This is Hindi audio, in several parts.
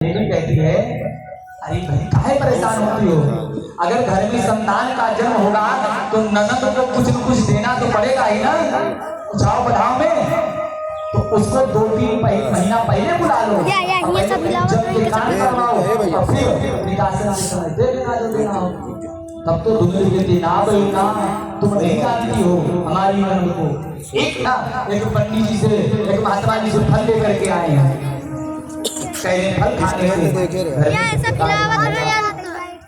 देवी कहती है, अरे भाई काहे परेशान होती हो? अगर घर में संतान का जन्म होगा तो ननद को कुछ न कुछ देना तो पड़ेगा ही ना, उछाव बढ़ाव में। तो उसको 2-3 महीना पहले बुला लो, जब दिखान करवाओ और फिर निकासन के समय दे देना जो देना हो। तब तो दुनिया के दिन आ गई ना, तुम नहीं जानती हो हमारी ननद को। एक पंडित जी से, एक महात्मा जी से फल लेकर के आए हैं, फल खाने से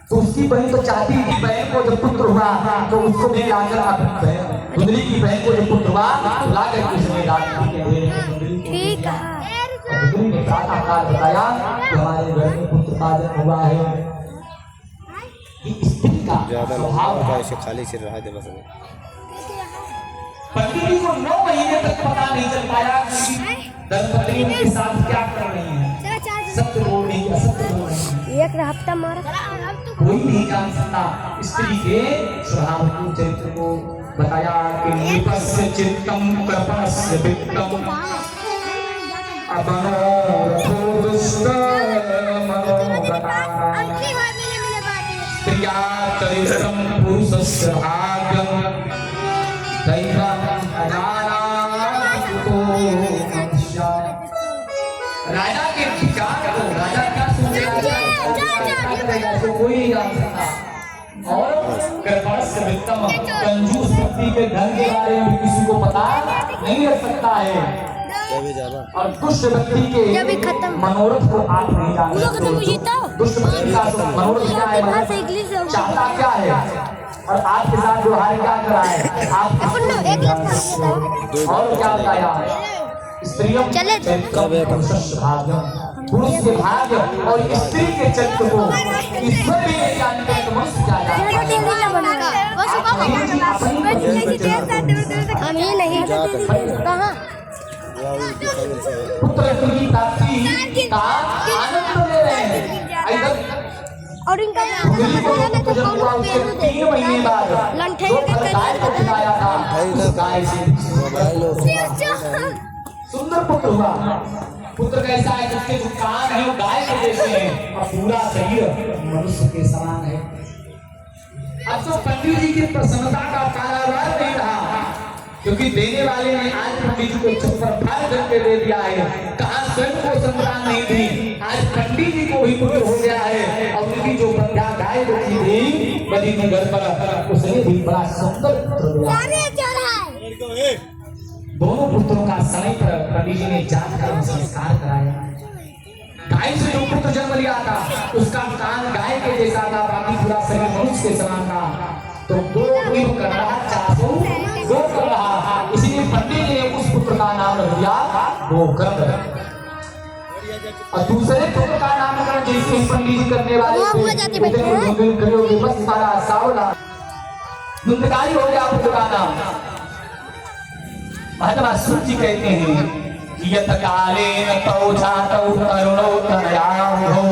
तो उसकी बहन तो चाहती थी, बहन को जब पुत्र हुआ तो उसको भी लाकर धुंधली की बहन को जब पुत्र हुआ लाकर उसने ठीक है बताया हमारे घर में पुत्र का जन्म हुआ है। स्त्री का स्वभाव ऐसे खाली सिर रहा है बस। पंडित जी को 9 महीने तक पता नहीं चल पाया कि धर्मपत्नी के साथ क्या कर रही है, सत्य बोल रही है असत्य बोल रही है, एक हफ्ता मारा कोई नहीं जान सकता। स्त्री के स्वभाव को, चरित्र को बताया कि निपस्य चित्तम कृपस्य वित्तम अबनो दुष्ट मनोगता स्त्रिया चरित्रम पुरुषस्य भाग्यम दैवम अजानातो मनुष्य। राजा के विचार को राजा क्या सोचेगा कोई नहीं जान सकता। और कृपस्य वित्तम कंजूस व्यक्ति के धन के बारे में किसी को पता नहीं रह सकता है। और दुष्ट व्यक्ति के मनोरथ को आप नहीं जान सकते। दुष्ट व्यक्ति का मनोरथ क्या है, चाहता क्या है और आपके साथ व्यवहार क्या करा है आप। और क्या बताया, स्त्रियों पुरुष के भाग्य और स्त्री के चरित्र को ईश्वर भी नहीं जानते तो मनुष्य क्या जानता है। हम ही नहीं कहाँ पुत्र की प्राप्ति का आनंद ले रहे हैं। और इनका 3 महीने बाद गाय को खिलाया था, गाय से सुंदर पुत्र हुआ। पुत्र कैसा है, जिसके जो कान है वो गाय के जैसे हैं और पूरा शरीर मनुष्य के समान है। अब तो पंडित जी की प्रसन्नता का कारोबार नहीं रहा, क्योंकि देने वाले ने आज पंडित जी को छप्पर फाड़ करके दे दिया है। कहाँ स्वयं को संतान नहीं थी, आज पंडित जी को ही पुत्र हो गया है। और उनकी जो बंध्या गाय रखी थी बड़ी ने घर पर, उसने भी बड़ा सुंदर पुत्र दिया। दोनों पुत्रों का समय पर पंडित जी ने जांच कर संस्कार कराया। गाय से जो पुत्र जन्म लिया था उसका कान गाय के जैसा था, बाकी पूरा शरीर मनुष्य के समान था। तो 2 कर रहा, 4 कर रहा, इसलिए पंडित जी ने उस पुत्र का नाम रख दिया गोकर्ण। और दूसरे पुत्र का नामकरण जैसे पंडित जी करने वाले बस सारा सावला धुंधकारी हो गया पुत्र का नाम। महात्मा सूर्य जी कहते हैं कि यत कालेन तौ जातौ तरुणौ तनयाहो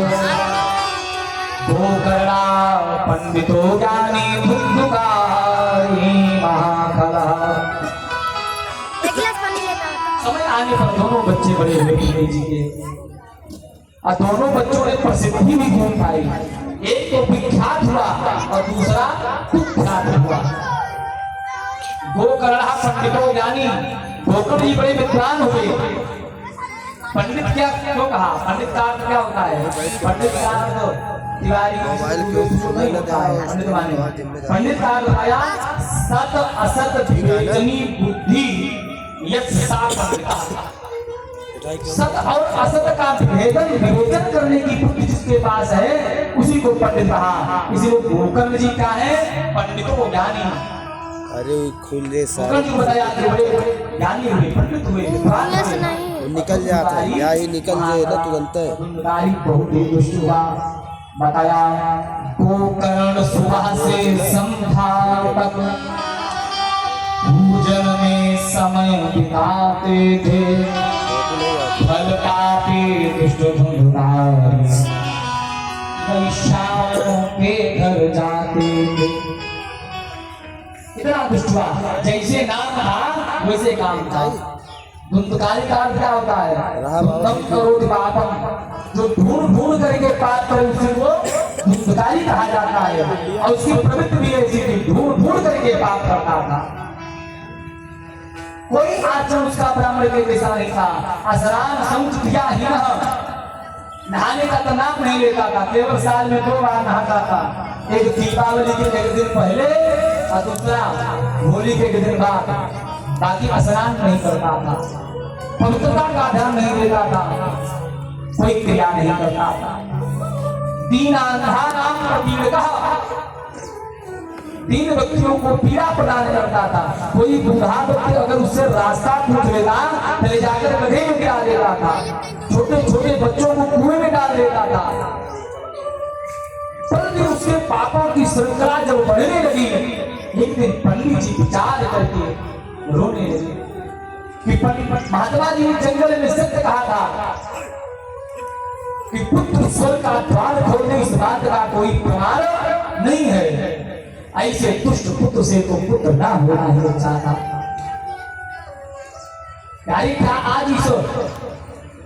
गोकर्णा पंडितो ज्ञानी धुंधुकारी महाकला। समय आने पर दोनों बच्चे बड़े हुए पंडित जी के, और दोनों बच्चों ने प्रसिद्धि भी खूब पाई। एक तो विख्यात हुआ और दूसरा कुख्यात हुआ। गोकर्णा पंडितो ज्ञानी, गोकर्ण जी बड़े विद्वान हुए। पंडित क्या क्यों कहा, पंडित का अर्थ क्या होता है? पंडित का अर्थ तिवारी पंडित का अर्थ आया सत असत विवेचनी बुद्धि। सत और असत का विवेचन करने की बुद्धि जिसके पास है उसी को पंडित कहा। इसी को गोकर्ण जी का है पंडितों ज्ञानी। अरे खुले सारे ज्ञानी हुए, पंडित हुए, निकल जाता है, या ही निकल जाए ना तुरंत। बताया गोकर्ण सुबह से संध्या तक पूजन में समय बिताते थे, फल पाते दुष्ट धुंधुकारी वैश्याओं के घर जाते थे। इतना दुष्ट हुआ, जैसे नाम था वैसे काम था। धुंधकारी का अर्थ क्या होता है? धुंधम करोति पापम, जो ढूंढ ढूंढ करके प्राप्त करे उसी को धूर्तकारी कहा जाता है। और उसकी प्रवृत्ति भी ऐसी थी, ढूंढ ढूंढ करके प्राप्त करता था। कोई आचरण उसका ब्राह्मण के जैसा नहीं था। असरान शौच किया ही न, नहाने का तो नाम नहीं लेता था, केवल साल में 2 बार नहाता था। एक दीपावली के एक दिन पहले और दूसरा होली के एक दिन बाद। बाकी स्नान नहीं करता था, पवित्रता का ध्यान नहीं देता था, कोई क्रिया नहीं करता था। दीन अंधा नाम प्रतीक कहा, दीन व्यक्तियों को पीड़ा प्रदान करता था। कोई बूढ़ा व्यक्ति अगर उससे रास्ता पूछ लेता तो ले जाकर गड्ढे में गिरा देता था, छोटे छोटे बच्चों को कुएं में डाल देता था। परंतु उसके पापों की श्रृंखला जब बढ़ने लगी, एक दिन पंडित जी विचार करके रोने लगे कि महात्मा जी ने जंगल में सत्य कहा था कि पुत्र स्वर्ग का द्वार खोलने इस बात का कोई प्रमाण नहीं है। ऐसे दुष्ट पुत्र से तो पुत्र ना होना ही चाहता। यानी क्या आज इस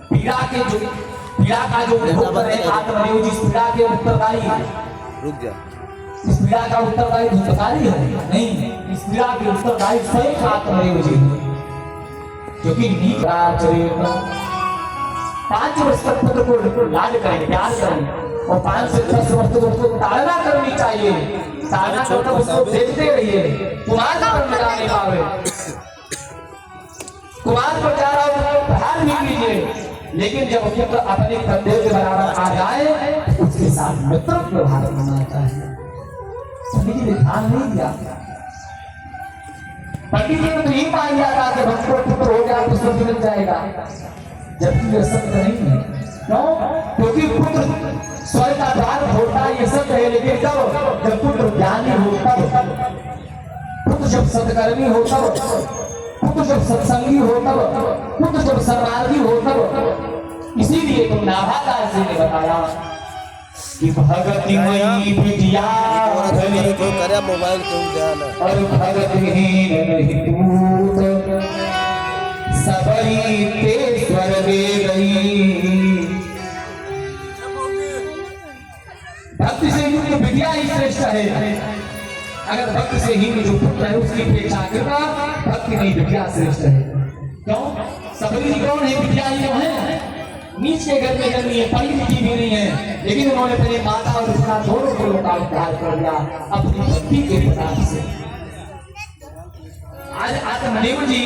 पीड़ा का जो भोग है आत्मदेव जिस पीड़ा के उत्तरदायी है, रुक जा, इस पीड़ा का उत्तरदायी धूर्तकारी है नहीं, इस पीड़ा के उत्तरदायी स्वयं आत्मदेव जी है। क्योंकि नीक आचरण 5 वर्ष तक पुत्र को लाड करें, प्यार करें और 5 से 10 वर्ष तक उसको ताड़ना करनी चाहिए। ताड़ना करना उसको देखते रहिए, कुमार का बंदा नहीं पावे, कुमार को चाह रहा हो प्रहार भी कीजिए, लेकिन जब पुत्र अपने कंधे के बराबर आ जाए उसके साथ मित्र व्यवहार करना चाहिए। पंडित जी ने ध्यान नहीं दिया। पंडित जी ने तो यही मान लिया था कि भक्त को पुत्र हो गया तो सब मिल जाएगा, जबकि यह सत्य नहीं है। क्यों? क्योंकि पुत्र स्वर्ग का द्वार खोलता है, ये सत्य है, लेकिन जब पुत्र ज्ञानी हो तब, पुत्र जब सत्कर्मी हो तब, पुत्र जब सत्संगी हो तब, पुत्र जब सर्वार्थी हो तब। इसीलिए तो नाभादास जी ने बताया कि भगति मई विद्या को करे मोबाइल क्यों जाना और भगतहीन नहीं पूत सबरी ते स्वर्गे गई। भक्ति से युक्त विद्या ही श्रेष्ठ है। अगर भक्ति से ही जो पुत्र है उसकी अपेक्षा कृपा भक्ति नहीं विद्या श्रेष्ठ है। क्यों? सबरी कौन है? विद्या ही है। नीच के घर में जन्मी है, पढ़ी लिखी भी नहीं है, लेकिन उन्होंने अपने माता और पिता दोनों को का उद्धार कर दिया अपनी भक्ति के प्रताप से। आज आत्मदेव जी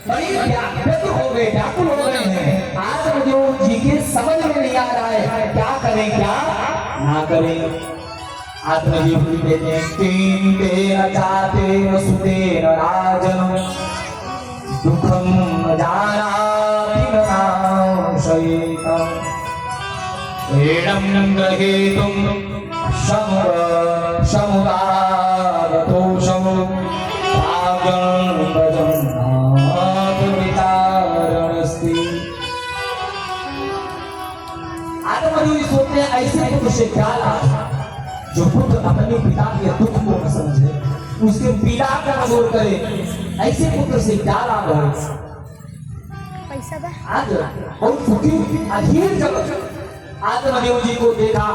बड़ी व्याकुल हो गए, व्याकुल हो गए हैं। आत्मदेव जी के समझ में नहीं आ रहा है क्या करें क्या ना करें। आत्मदेव जी कहते हैं तीन तेन चातेन सुतेन राजन दुखम जानाति नाशयेतम् एडं ग्रहेतुं समुदायतोषं भाग्यं भजन्नाथ विचारणस्ति। आत्मदेव सोचते हैं ऐसे पुत्र से क्या लाभ जो पुत्र अपने पिता के दुख को न समझे, उसके पीड़ा का अनुभव करे। ऐसे पुत्र से क्या लाभ है? आज बहुत सुखी अधीर जगत आत्मदेव जी को देखा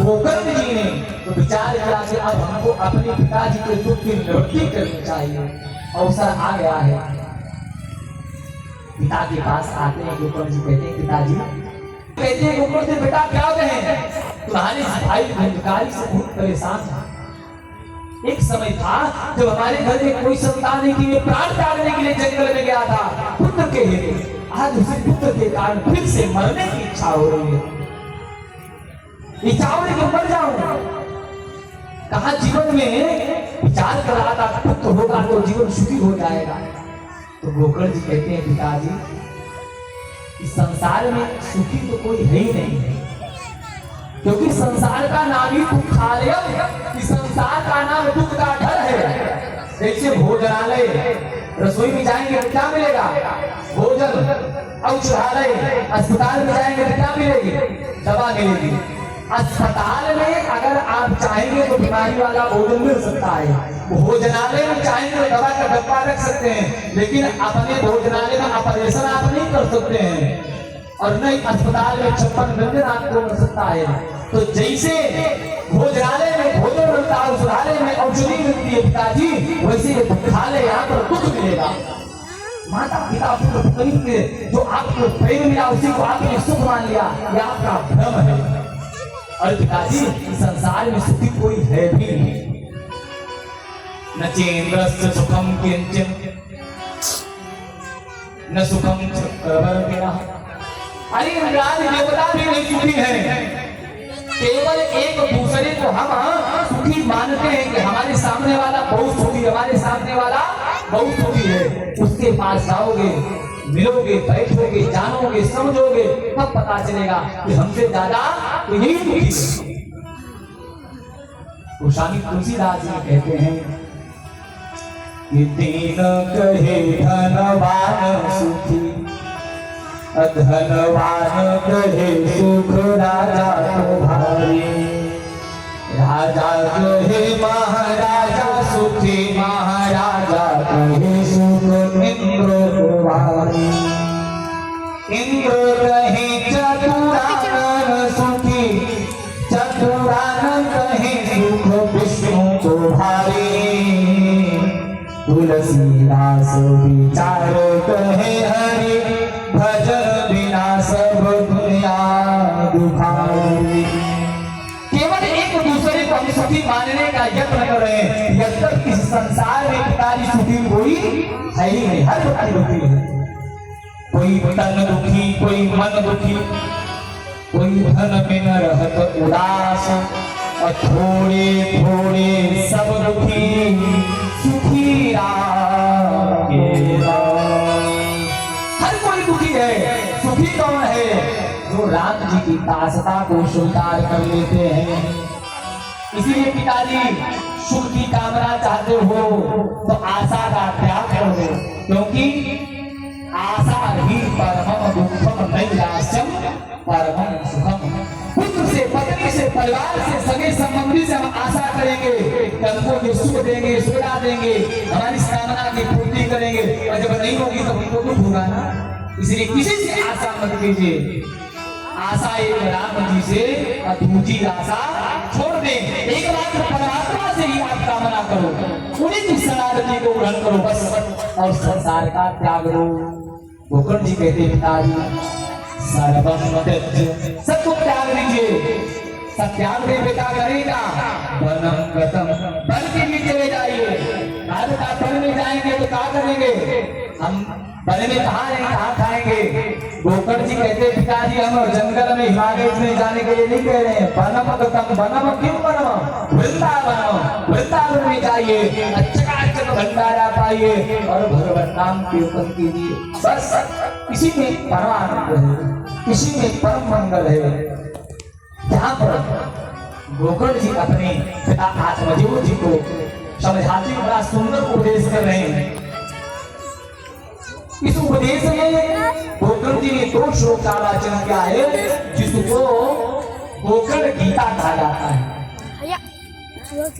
गोकर्ण जी ने तो विचार किया कि अब हमको अपने पिताजी के दुख की निवृत्ति करनी चाहिए। अवसर आ गया है। पिता के पास आते हैं गोकर्ण जी, कहते हैं पिताजी, कहते हैं गोकर्ण जी बेटा क्या कहें, तुम्हारे भाई धंधकारी से बहुत परेशान था। एक समय था जब हमारे घर में कोई संतान नहीं थी, प्राण त्यागने के लिए जंगल में गया था पुत्र के लिए। आज उसी पुत्र के कारण फिर से मरने की इच्छा हो रही है। इच्छा हो रही कि मर जाऊं। कहा जीवन में विचार कर रहा था पुत्र होगा तो जीवन सुखी हो जाएगा। तो गोकर्ण जी कहते हैं पिताजी, इस संसार में सुखी तो कोई है ही नहीं है, क्योंकि संसार का नाम ही दुखालय, इस संसार का नाम दुख का घर है। जैसे भोजनालय, रसोई में जाएंगे तो क्या मिलेगा? भोजन। औषधालय, अस्पताल में जाएंगे तो क्या मिलेगी? दवा मिलेगी। अस्पताल में अगर आप चाहेंगे तो बीमारी वाला भोजन मिल सकता है। भोजनालय में चाहेंगे तो दवा का डब्बा रख सकते हैं, लेकिन अपने भोजनालय में ऑपरेशन आप नहीं कर सकते हैं। और न ही अस्पताल में 56 व्यंजन आपको मिल सकता है। तो जैसे भोजनालय में भोजन मिलता है, औषधालय में औषधि मिलती है पिताजी, वैसे ये दुखालय यहाँ पर दुख मिलेगा। माता पिता पुत्र पुत्री जो आपको प्रेम मिला उसी को आपने सुख मान लिया, ये आपका भ्रम है। और पिताजी संसार में सुखी कोई है भी नहीं। न चेन्द्रस्य सुखम किंचित न सुखम चक्रवर्तिनः। अरे इंद्राज देवता भी नहीं सुखी है। केवल एक दूसरे को हम सुखी मानते हैं कि हमारे सामने वाला बहुत सुखी, हमारे सामने वाला बहुत सुखी है। उसके पास जाओगे, मिलोगे, बैठोगे, जानोगे, समझोगे, तब पता चलेगा कि हमसे ज्यादा तो यही सुखी है। गोस्वामी तुलसीदास जी कहते हैं कि दीन कहे धनवान सुखी, धनवान कहे सुख राजा को भारी। राजा कहे महाराजा सुखी, महाराजा कहे सुख इंद्र को भारी। इंद्र कहे चतुरानन सुखी, चतुरानन कहे सुख विष्णु को भारी। तुलसीदास विचार कहे हरि, भजन बिना सब दुनिया दुखारी। केवल एक दूसरे को हम सुखी मानने का यत्न कर रहे हैं। जब तक इस संसार में पिताजी सुखी कोई है ही नहीं, हर प्रकार दुखी है। कोई तन दुखी, कोई मन दुखी, कोई धन में न रहत उदास, और थोड़े थोड़े सब दुखी, सुखी राम के राम। हर कोई दुखी है। सुखी कौन है? जो राम जी की दासता को स्वीकार कर लेते हैं। इसीलिए पिताजी सुख की कामना चाहते हो तो आशा का त्याग कर दो, क्योंकि आशा ही परमम दुखम नैराश्यम परमम सुखम। पुत्र से, पत्नी से, परिवार से, सगे संबंधी से हम आशा करेंगे कि हमको ये सुख देंगे, सुविधा देंगे, हमारी कामना की पूर्ति करेंगे, और जब नहीं होगी तो हमको दुख होगा ना। इसलिए किसी से आशा मत कीजिए। आशा एक राम जी से, और दूसरी आशा छोड़ दें। एक मात्र परमात्मा से ही आप कामना करो, उन्हीं की शरणागति को ग्रहण करो बस, और संसार का त्याग करो। गोकर्ण जी कहते पिताजी सर्वम त्यज्य, सब कुछ त्याग दीजिए। सब त्याग दे बेटा करेगा वनम गतम, वन के नीचे चले जाइए। राजा का वन में जाएंगे तो क्या करेंगे? हम वन में कहाँ रहेंगे, कहाँ खाएंगे? गोकर्ण जी कहते पिताजी हम जंगल में, हिमालय में जाने के लिए नहीं कह रहे हैं। वनम गतम, वनम किम वनम, वृंदावनम, वृंदावन में जाइए, अच्छा भंडारा पाइए और भगवत नाम कीर्तन कीजिए। बस इसी में परमानंद है, इसी में परम मंगल है। यहाँ पर गोकर्ण जी अपने पिता आत्मजीव जी को समझाते बड़ा सुंदर उपदेश कर रहे हैं। इस उपदेश में गोकर्ण जी ने 2 श्लोक का वाचन किया है, जिसको गोकर्ण गीता कहा जाता है।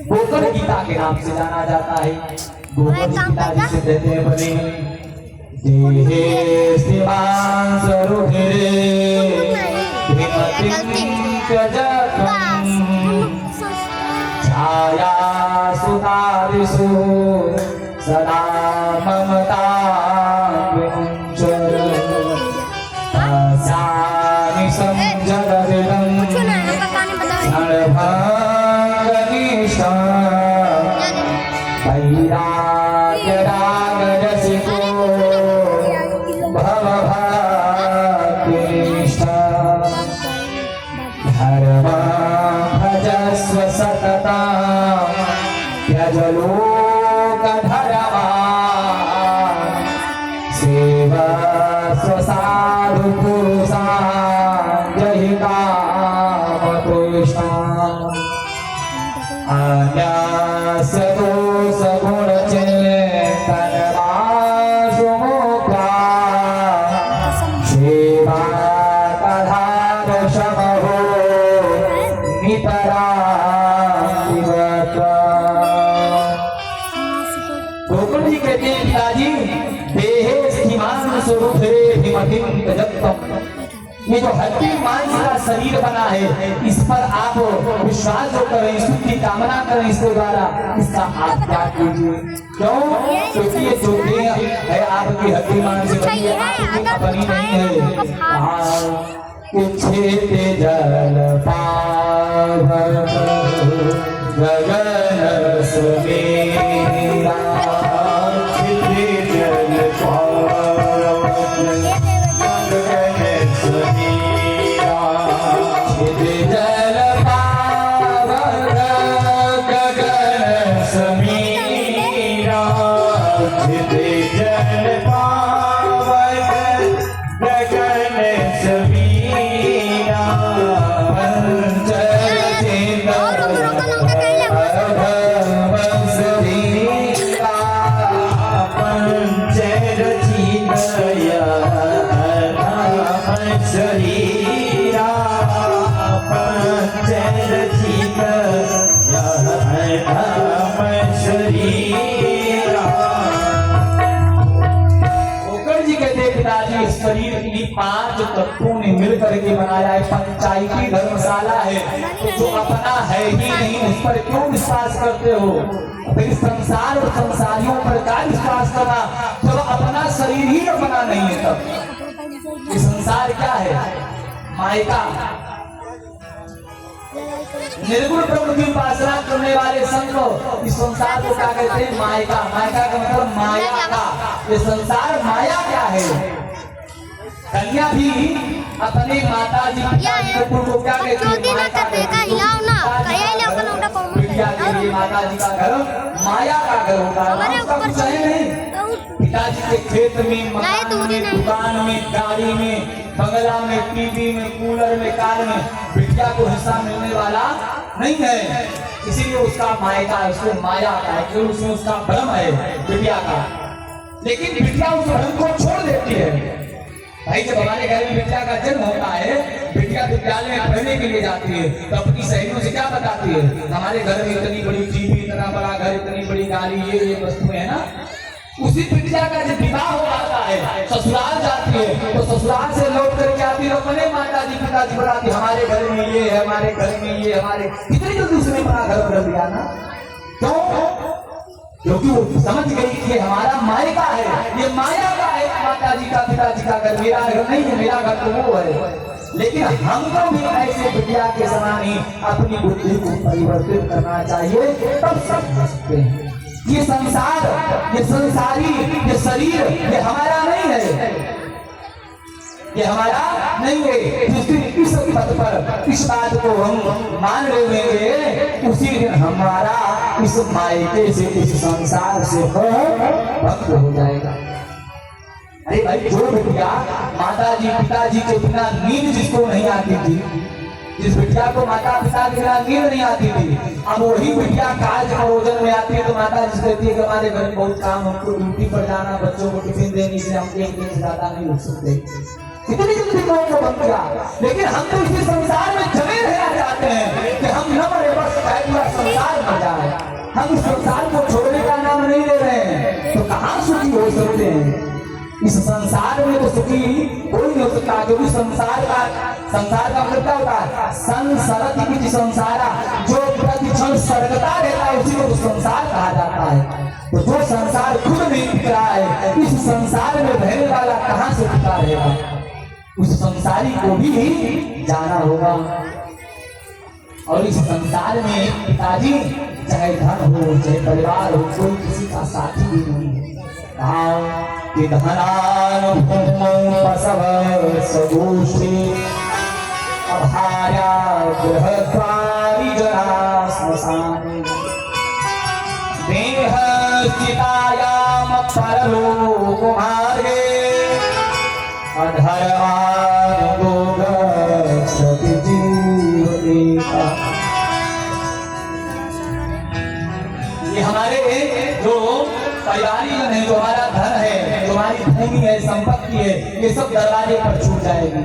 गोकर्ण गीता के नाम से जाना जाता है। गोकर्ण गीता जिसे कहते हैं बने देहे स्थिवान सरुधिरे छाया सुतादिषु सदा ममता विमुञ्चर अस्यानि संजगदिदं नरभागनिष्ठा वैराग्यरागरसिको भवभाग्यनिष्ठा धर्मं भजस्व सततं त्यज लोकधर्मान् सेवस्व साधु पुरुषान् जहि कामतृष्णान् अन्यस्य दोषगुणचिन्तनमाशु मोक्षात् सेवाकधारशमहो गोकर्ण जी कहते हैं पिताजी देहे स्थिमान स्वरूपे हिमतिम तजत्तम, ये जो हड्डी मांस का शरीर बना है, इस पर आप विश्वास जो करें, इसकी कामना करें, इसके द्वारा इसका आप त्याग कीजिए। क्यों? क्योंकि ये जो देह है आपकी हड्डी मांस से बनी है, आपकी अपनी नहीं है। छेदे जल पावन गगन समीरा, छेदे जल पावन गगन समीरा, छेदे जल पावन गगन समीरा, छेदे जल पावन गगन समीरा। शरीर की 5 तत्वों ने मिलकर के बनाया है, पंचायती धर्मशाला है। जो अपना है ही नहीं, उस पर क्यों विश्वास करते हो? फिर संसार और संसारियों पर क्या विश्वास करना जब अपना शरीर ही अपना नहीं है? तब ये संसार क्या है? मायका। निर्गुण ब्रह्म की उपासना करने वाले संत इस संसार को क्या कहते हैं? मायका। मायका का मतलब माया का। ये संसार माया क्या है? कन्या भी अपने माता जी को क्या कहती है? बिटिया के लिए माता जी का घर माया का घर होता है, उसका कुछ है नहीं। पिताजी के खेत में, मकान में, दुकान में, गाड़ी में, बंगला में, टीवी में, कूलर में, कार में बिटिया को हिस्सा मिलने वाला नहीं है। इसीलिए उसका मायका है, उसको माया का है, क्योंकि उसमें उसका भ्रम है बिटिया का। लेकिन बिटिया उस भ्रम को छोड़ देती है। भाई जब हमारे घर में बिटिया का जन्म होता है, बिटिया विद्यालय में पढ़ने के लिए जाती है, तो अपनी सहेलियों से क्या बताती है? हमारे घर में इतनी बड़ी टीवी, इतना बड़ा घर, इतनी बड़ी गाड़ी, ये वस्तुएं है ना। उसी बिटिया का जब विवाह हो जाता है, ससुराल जाती है, तो ससुराल से लौट करके आती है, अपने माता जी पिताजी बताती, हमारे घर में ये है, हमारे घर में ये, हमारे कितनी जल्दी उसने बड़ा घर बदल दिया ना। क्यों? क्योंकि वो समझ गई कि हमारा मायका है, ये माया का है, माता जी का पिताजी का घर, मेरा घर नहीं है, मेरा घर तो वो है। लेकिन हमको भी ऐसे बिटिया के समान ही अपनी बुद्धि को परिवर्तित करना चाहिए, तब सब कर सकते हैं। ये संसार, ये संसारी, ये शरीर, ये हमारा नहीं है, ये हमारा नहीं है। जिस दिन इस पद पर इस बात को हम मान लेंगे, उसी दिन हमारा इस मायके से, इस संसार से भक्त हो जाएगा। अरे भाई, जो बिटिया माता जी पिताजी के बिना नींद जिसको नहीं आती थी, जिस बिटिया को माता पिता के बिना नींद नहीं आती थी, अब वही बिटिया काज परोजन में आती है तो माता जी कहती है कि हमारे घर में बहुत काम, हमको ड्यूटी पर जाना, बच्चों को टिफिन देने से हम एक दिन से ज्यादा नहीं उठ सकते। कितनी जल्दी लोगों को बन गया। लेकिन हम तो इसी संसार में जमे रहना चाहते हैं कि हम न मरे, बस पूरा संसार मर जाए। हम इस संसार को छोड़ने का नाम नहीं ले रहे हैं, तो कहाँ सुखी हो सकते हैं? इस संसार में तो सुखी कोई नहीं हो सकता, क्योंकि संसार का मतलब क्या होता है? संसरति की संसारा, जो प्रतिक्षण सरकता रहता है उसी को तो संसार कहा जाता है। तो जो संसार खुद नहीं टिक रहा है, इस संसार में रहने वाला कहाँ से टिका रहेगा? उस संसारी को भी जाना होगा। और इस संसार में पिताजी चाहे धन हो, चाहे परिवार हो, कोई किसी का साथी भी नहीं है। कि धनानुपसव सगोष्ठी अभार्या गृहद्वारि जरा श्मशाने देह चितायाम परलोक मार्गे अधर्मानुगो गच्छति जीवनेका। ये हमारे जो परिवारीजन है, जो हमारा धन है, जो हमारी भूमि है, संपत्ति है, ये सब दरवाजे पर छूट जाएगी।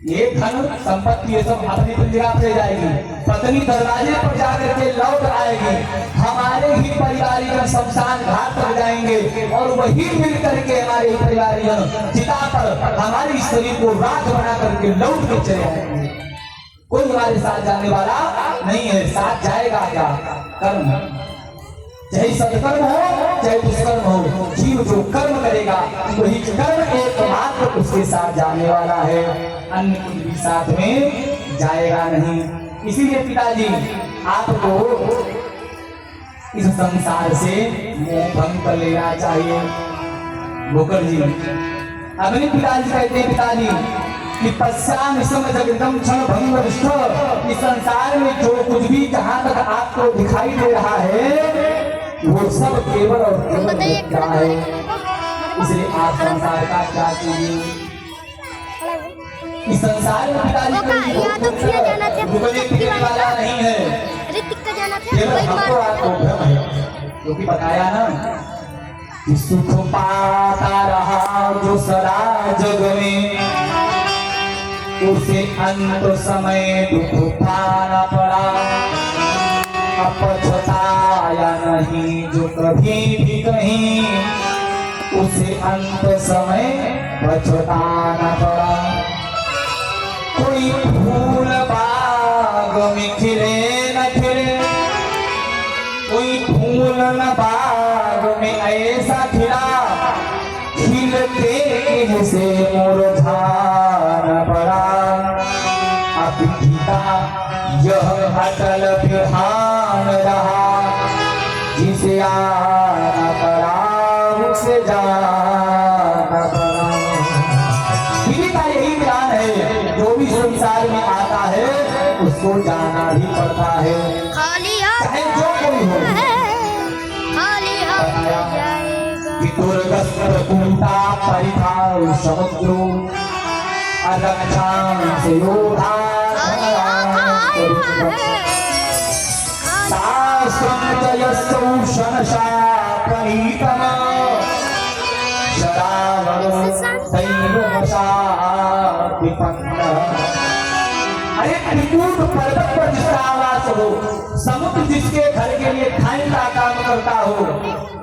ये धन संपत्ति ये सब अपनी जगह पे जाएगी, पत्नी दरवाजे पर जाकर के लौट आएगी, हमारे ही परिवारीजन शमशान घाट तक जाएंगे और वही मिल करके हमारे ही परिवारीजन चिता पर हमारी शरीर को राख बना करके लौट के चले आएंगे। कोई हमारे साथ जाने वाला नहीं है। साथ जाएगा क्या? कर्म, चाहे सत्कर्म हो चाहे दुष्कर्म हो, जीव जो कर्म करेगा वही कर्म एकमात्र उसके साथ जाने वाला है, अन्य कुछ भी साथ में जाएगा नहीं। इसीलिए पिताजी आपको इस संसार से मोह भंग कर लेना चाहिए। गोकर जी अपने पिताजी कहते हैं, पिताजी कि पश्चाम जगदम क्षण भंग विष्ठ, इस संसार में जो कुछ भी जहां तक आपको दिखाई दे रहा है वो सब केवल और केवल क्या है। इसलिए आप संसार का क्या कीजिए। इस संसार में पिताजी वाला नहीं है, केवल हमको आपको भ्रम है, क्योंकि बताया ना कि सुख पाता रहा जो सदा जग में, उसे अंत समय दुख पाना पड़ा। पछताया नहीं जो कभी भी कहीं, उसे अंत समय पछताना पड़ा। कोई फूल बाग में खिले न खिले, कोई फूल न बाग में ऐसा खिला, खिलते से मुरझाना पड़ा। अब पिता यह अटल बिहान रहा, जिसे आना पड़ा उसे जाना पड़ा। पीढ़ी का यही ज्ञान है, जो भी संसार में आता है उसको जाना ही पड़ता है, चाहे जो कोई हो। कुंता परिधान समुद्रो अदक्षां से योधा अरे त्रिकूट पर्वत पर जिसका आवास हो, समुद्र जिसके घर के लिए खाने का काम करता हो,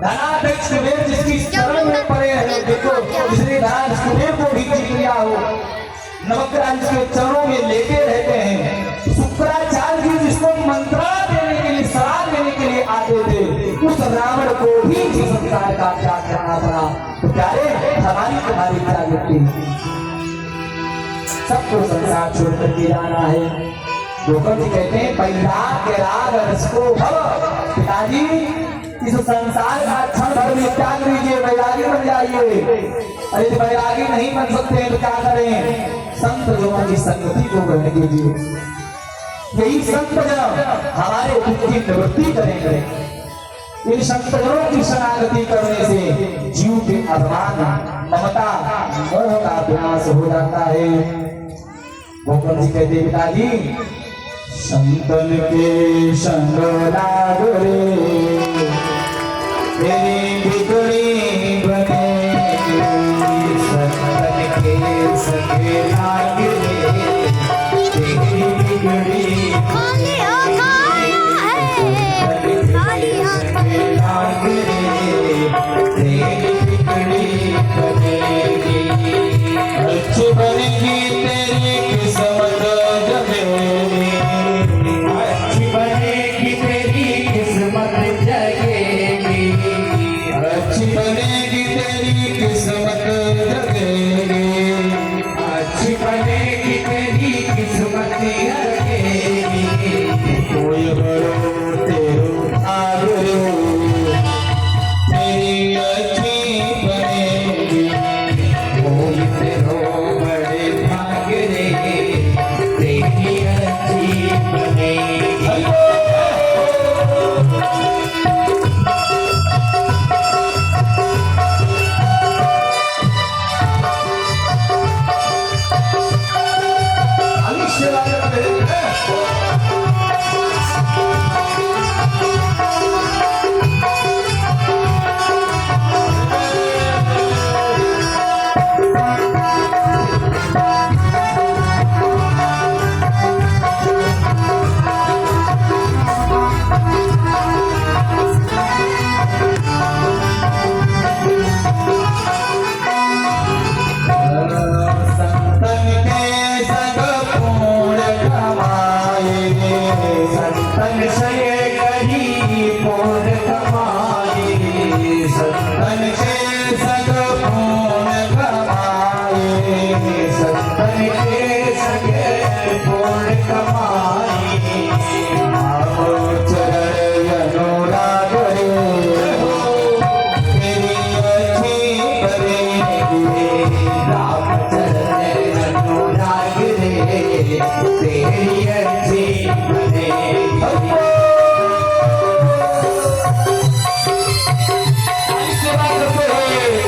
धनाध्यक्ष कुबेर जिसकी शरण में पड़े हैं, देखो इसलिए धनाध्यक्ष कुबेर को भी जीत लिया हो, नवग्रह जिसके चरणों में लेटे रहते हैं, शुक्राचार्य जी जिसको मंत्रणा देने के लिए श्राप देने के लिए आते थे, उस रावण को भी जिस संसार का त्याग करना पड़ा। तो प्यारे हमारी तुम्हारी क्या गलती, सबको संसार छोड़ करके जाना है। गोकर जी कहते हैं परिराग के राग रस को भव। पिताजी इस संसार का क्षण भर में त्याग लीजिए, वैरागी बन जाइए। अरे वैरागी नहीं बन सकते हैं तो क्या करें? संत जनों की संगति को ग्रहण कीजिए, यही संत जन हमारे दुख की निवृत्ति करेंगे। इन संत जनों की शरणागति करने से जीव के अभिमान ममता मोह का विनाश हो जाता है। गोकर जी कहते पिताजी संतन के संग लाग रे, तेरी बिगड़ी बनेगी, संतन के संग लाग रे, तेरी बिगड़ी अच्छी बनेगी तेरी किस्मत जगेगी, अच्छी बनेगी तेरी किस्मत जगेगी, अच्छी बनेगी तेरी किस्मत जगेगी, अच्छी बनेगी तेरी किस्मत जगेगी। कोई बड़ो तेरो आगरो तेरी अच्छी बनेगी, कोई तेरो बड़े भाग रे तेरी अच्छी बनेगी। अनिश्चय तेरी अच्छी बनेगी। सेवा करते हैं।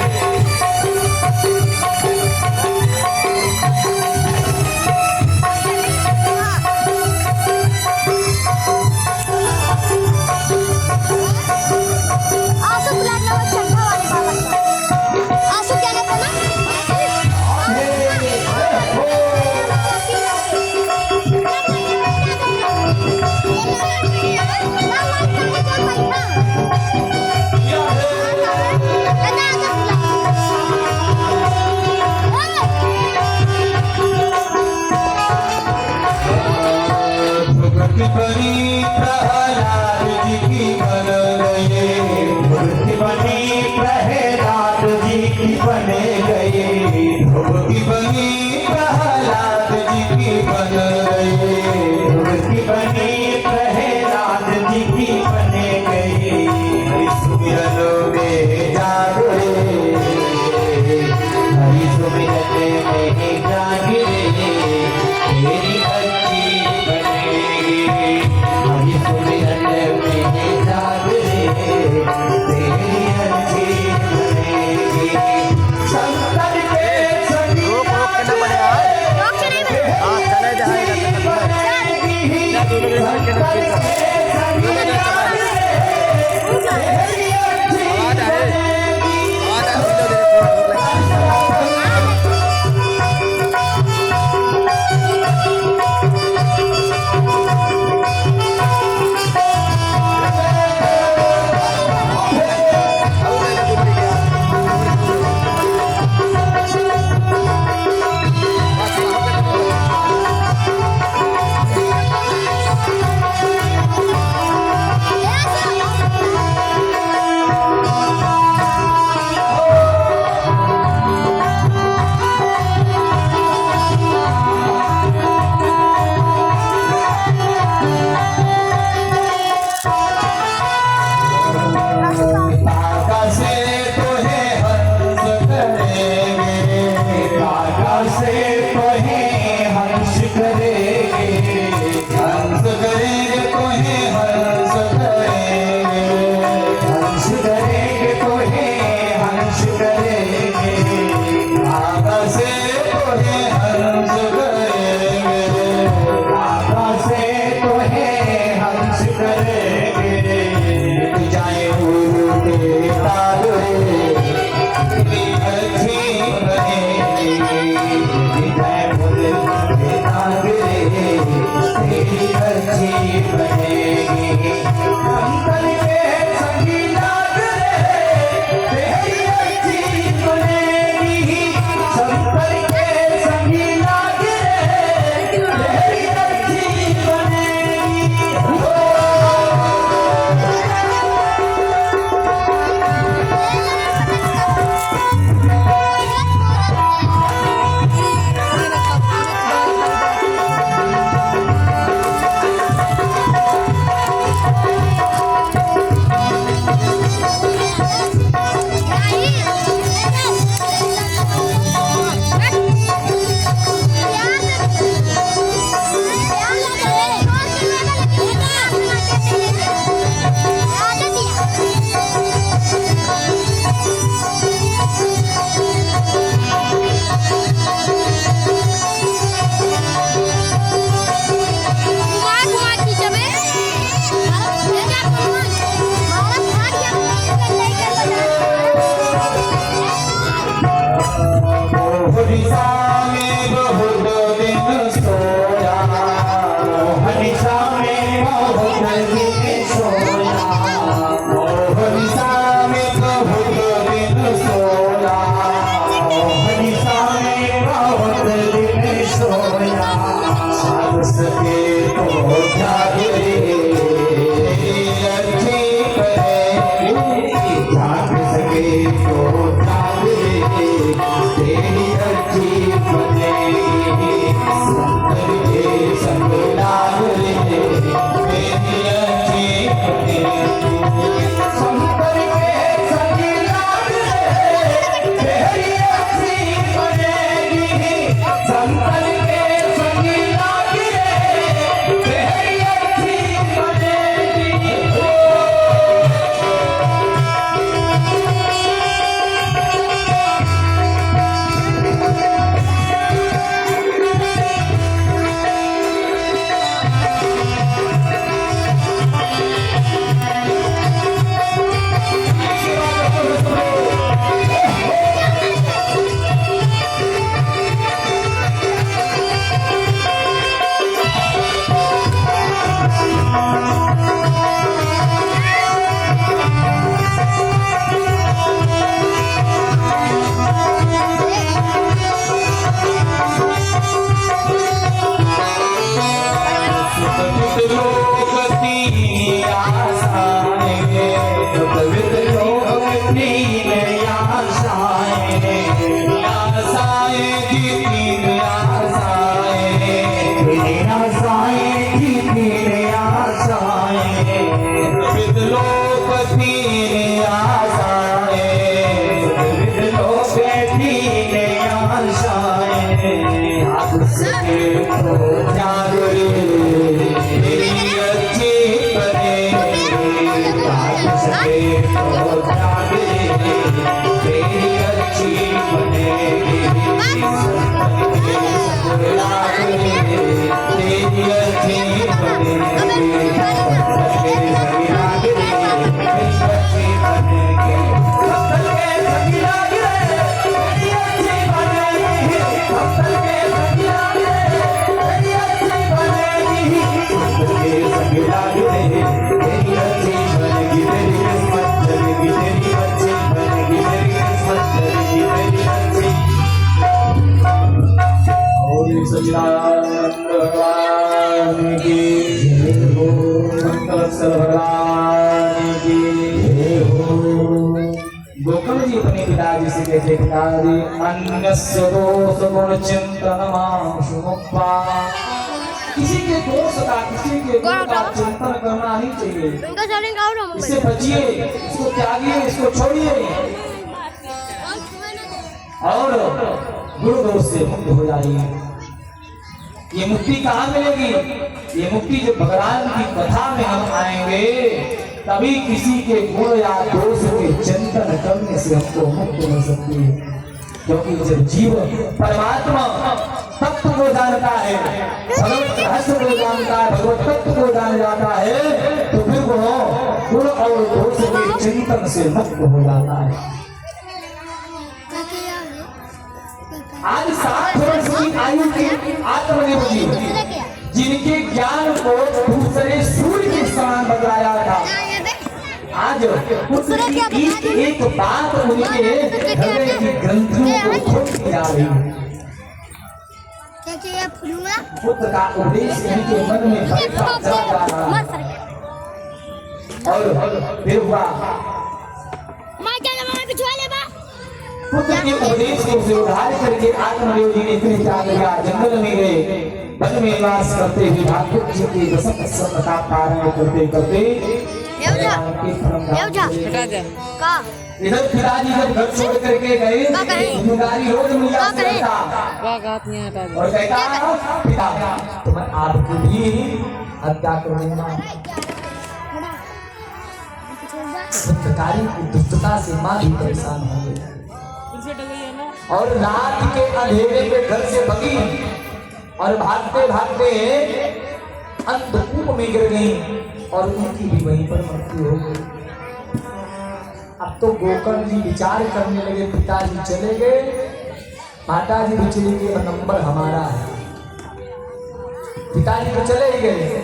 आंसू ब्लैक नंबर चढ़ा वाले बाबा का आंसू क्या नाम था भक्ति बनी प्रहलाद जी की बन गए, भक्ति बनी प्रहलाद जी की बने गए, भक्ति बनी प्रहलाद जी की बन गए, भक्ति बनी प्रहलाद जी की बने गए। हरि सुमिरन में जागे, हरि सुमिरन में जागे, तेरी अच्छी बनेगी। हरि सुमिरन में जागे, तेरी अच्छी बनेगी। शंकर के सभी रोक रोक के ना पड़ेगा। रोक के नहीं बने। हाँ चले जाएगा। शंकर के सभी आवाज आए आवाज आए तो दे काका से तोहे हंस करेंगे, काका से तोहे हंस करेंगे, हंस करेंगे तोहे हंस करेंगे, हंस करेंगे तोहे हंस करेंगे। काका से तोहे हंस करेंगे, काका से तोहे हंस करेंगे। जाए गुरु के तारे, तेरी अच्छी बनेगी। जाए गुरु के तारे, तेरी अच्छी बनेगी। शंकर के संगी लाग रे, तेरी अच्छी बनेगी। शंकर के संगी लाग रे, तेरी अच्छी बनेगी। हरिसा में बहुत दिन सोया, हरिसा में बहुत दिन सोया, हरिसा में बहुत दिन सोया, हरिसा में बहुत दिन सोया। साध सके तो जागे, अच्छी बनेगी। जाग सके तो जागे, तेरी अच्छी बनेगी। शंकर के संग लाग रे, तेरी लाग रे तेरी अच्छी बनेगी भाग सके तो जाग रे तेरी अच्छी बनेगी लाग रे तेरी अच्छी बनेगी भगवान की जय हो, भगवान की जय हो। गोकुल जी अपने पिताजी से कहते पिताजी अन्यस्य दोष गुण चिंतनमाशुमुक्त्वा किसी के दोष का किसी के गुण का चिंतन करना नहीं चाहिए। उनका चैलेंज और हम इससे बचिए, इसको त्यागिए, इसको छोड़िए और गुण दोष से मुक्त हो जाइए। ये मुक्ति कहाँ मिलेगी? ये मुक्ति जब भगवान की कथा में हम आएंगे तभी किसी के गुण या दोष के चिंतन करने से हमको मुक्त हो सकती है। क्योंकि जब जीव परमात्मा तत्व को जानता है, भगवत रहस्य को जानता है, भगवत तत्व को जान जाता है तो फिर वो गुण और दोष के चिंतन से मुक्त हो जाता है। आज 60 वर्ष की आयु के आत्मदेव जी जिनके ज्ञान को दूसरे सूर्य के समान बदलाया था, आज पुत्र की एक बात उनके हृदय की ग्रंथियों को खोल जा रही है। पुत्र का उपदेश उनके मन में चला जा रहा है और फिर हुआ पुत्र के उपदेश को उद्धार करके आत्मदेव जी ने फिर त्याग किया, जंगल में गए, वन में निवास करते हुए भागवत जी के दशक का पारायण करते करते इधर पिताजी जब घर छोड़ करके गए, जिम्मेदारी रोज मिला और कहता पिता तो मैं आपकी भी हत्या करूंगा। पुत्रकारी की दुष्टता से मां भी परेशान हो गई और रात के अंधेरे में घर से भगी और भागते भागते अंधकूप में गिर गई और उनकी भी वहीं पर मृत्यु हो गई। अब तो गोकर्ण जी विचार करने लगे, पिताजी चले गए, माताजी भी चली गई, नंबर हमारा है। पिताजी तो चले ही गए,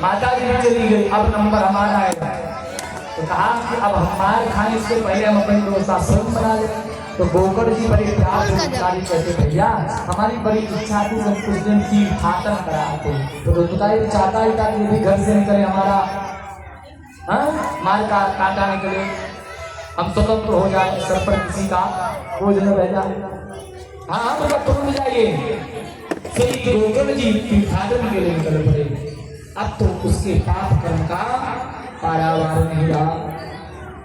माताजी भी चली गई, अब नंबर हमारा है। तो कहा कि अब हम मार खाने से पहले हम अपने दोस्त आश्रम बना लें। तो गोकर्ण जी बड़े प्यार से कहते भैया हमारी बड़ी इच्छा थी हम कुछ दिन की खातन कराते, तो बताइए चाहता ही था कि घर से निकले हमारा मार का काटा निकले, हम स्वतंत्र हो जाए, सर पर किसी का बोझ न रह जाए। हाँ तो तुम जाइए। गोकर्ण जी तीर्थाटन के लिए निकल पड़े। अब तो उसके पाप कर्म का पारावार नहीं रहा।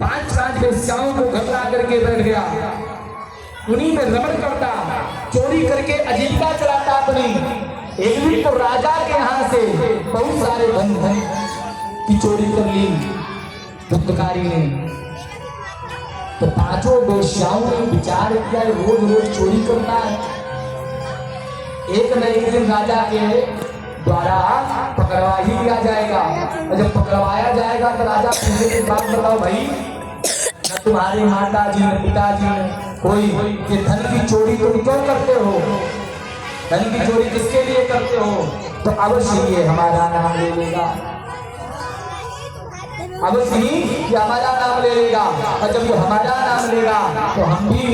5 वेश्याओं को घर ला करके बैठ गया, उन्हीं में रमण करता, चोरी करके आजीविका चलाता अपनी। एक दिन तो राजा के यहाँ से बहुत सारे धन की चोरी कर ली पुत्रकारी ने। तो 5 वेश्याओं ने विचार किया रोज रोज चोरी करता है, एक न एक दिन राजा के द्वारा पकड़वा ही दिया जाएगा। और जब पकड़वाया जाएगा तो राजा पूछेंगे बात बताओ भाई, न तुम्हारे माता जी ने पिताजी ने कोई ये धन की चोरी तुम क्यों करते हो? धन की चोरी किसके लिए करते हो? तो अवश्य ये हमारा नाम ले लेगा, अवश्य ही ये हमारा नाम ले लेगा। और जब वो हमारा नाम लेगा तो हम भी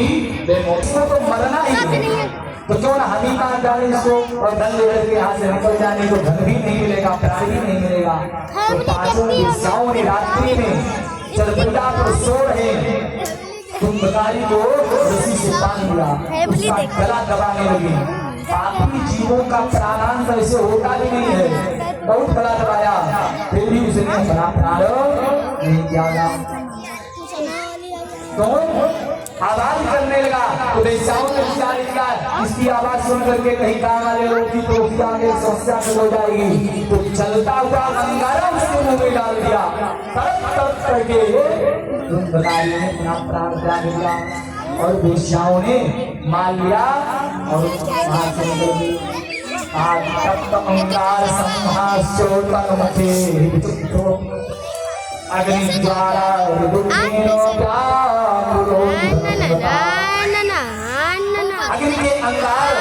बेमौसम तो मरना ही है, तो क्यों ना हम ही मान जाने इसको और धन लेकर के यहाँ से निकल जाने, तो धन भी नहीं मिलेगा, प्राण भी नहीं मिलेगा। तो 5 वेश्याओं ने रात्रि में चरपैया पर सो रहे कुंभकारी को रस्सी से बांध दिया, उसका गला दबाने लगी। पापी जीवों का प्राणांत ऐसे होता भी नहीं है, बहुत गला दबाया, फिर भी उसने अपना प्राण नहीं त्यागा। तो आवाज करने लगा तो वेश्याओं ने विचार किया इसकी आवाज सुन करके कहीं काम वाले लोग की तो उसकी आगे समस्या खत्म हो जाएगी। तो चलता हुआ अंगारा उसके मुंह में डाल दिया। तड़प तड़प करके धुंधकारी ने अपना प्राण त्याग दिया और वेश्याओं ने मान लिया और वहां से निकल गई। अंगार संहास्योतमुखे अग्नि द्वारा अग्नि के अंगार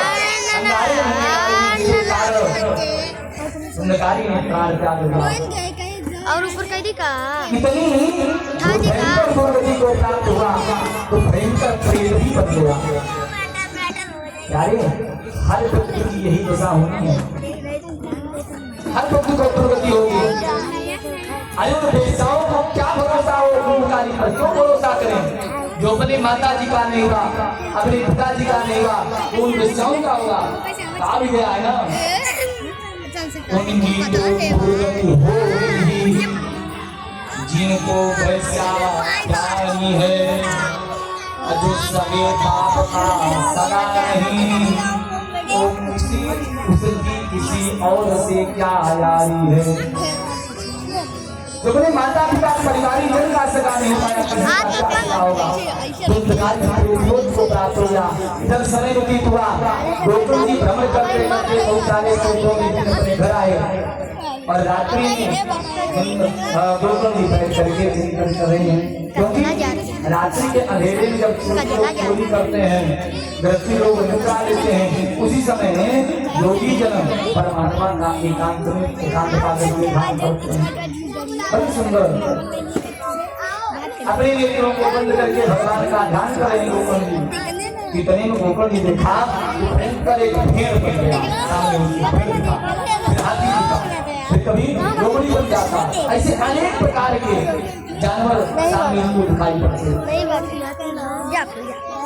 अंगारी ने प्राण त्याग दिया। और ऊपर कह दी का इतनी भयंकर दुर्गति को प्राप्त हुआ तो भयंकर प्रेत भी बन गया। यारे हर व्यक्ति की यही दशा होनी है, हर व्यक्ति को दुर्गति होगी। अरे तो वेश्याओं को क्या भरोसा हो गुणकारी पर, क्यों भरोसा करें? जो अपनी माता जी का नहीं हुआ, अपने पिताजी का नहीं हुआ, वो उन वेश्याओं का होगा। कहा भी गया है ना, उनकी तो दुर्गति होगी जिनको वैसा ज्ञानी है, जो सगे पाप का सगा नहीं, वो किसी और से क्या यारी है। जो अपने माता पिता परिवारी जन का सगा नहीं पाया होगा को प्राप्त हो गया। इधर समय व्यतीत हुआ, गोकुल जी भ्रमण करते करते बहुत सारे अपने घर आए और रात्रि में गोकुल जी बैठ करके चिंतन कर रहे हैं। क्योंकि रात्रि के अंधेरे में जब चोरी करते हैं, व्यक्ति लोग निद्रा लेते हैं, उसी समय योगी जन परमात्मा का एकांत पाकर ध्यान करते हैं। बहुत सुंदर अपने नेत्रों को बंद करके भगवान का ध्यान कर रहे हैं। इतने में गोकुल जी देखा भयंकर एक भेड़ बन गया, सामने उसकी भेड़ दिखा, फिर हाथी दिखा, फिर कभी लोमड़ी बन जाता। ऐसे अनेक प्रकार के जानवर सामने उनको दिखाई पड़ते।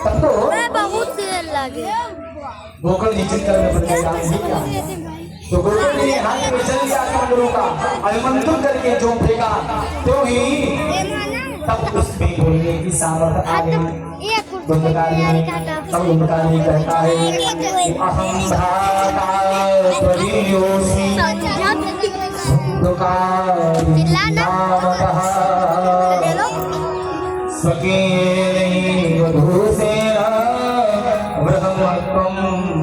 तब तो बहुत देर लगे गोकुल जी चिंतन में पड़ गया। तो गोकुल जी हाथ में चल गया कमंडलों का अभिमंत्रण करके जो फेंका तो ही तब उसमें बोलने की सामर्थ्य आ गई। गुंडकारी कहता है कि अहम भ्राता त्वदीयोऽस्मि गुंडकारी नामतः स्वकीयैः वधूसेन ब्रह्मत्वं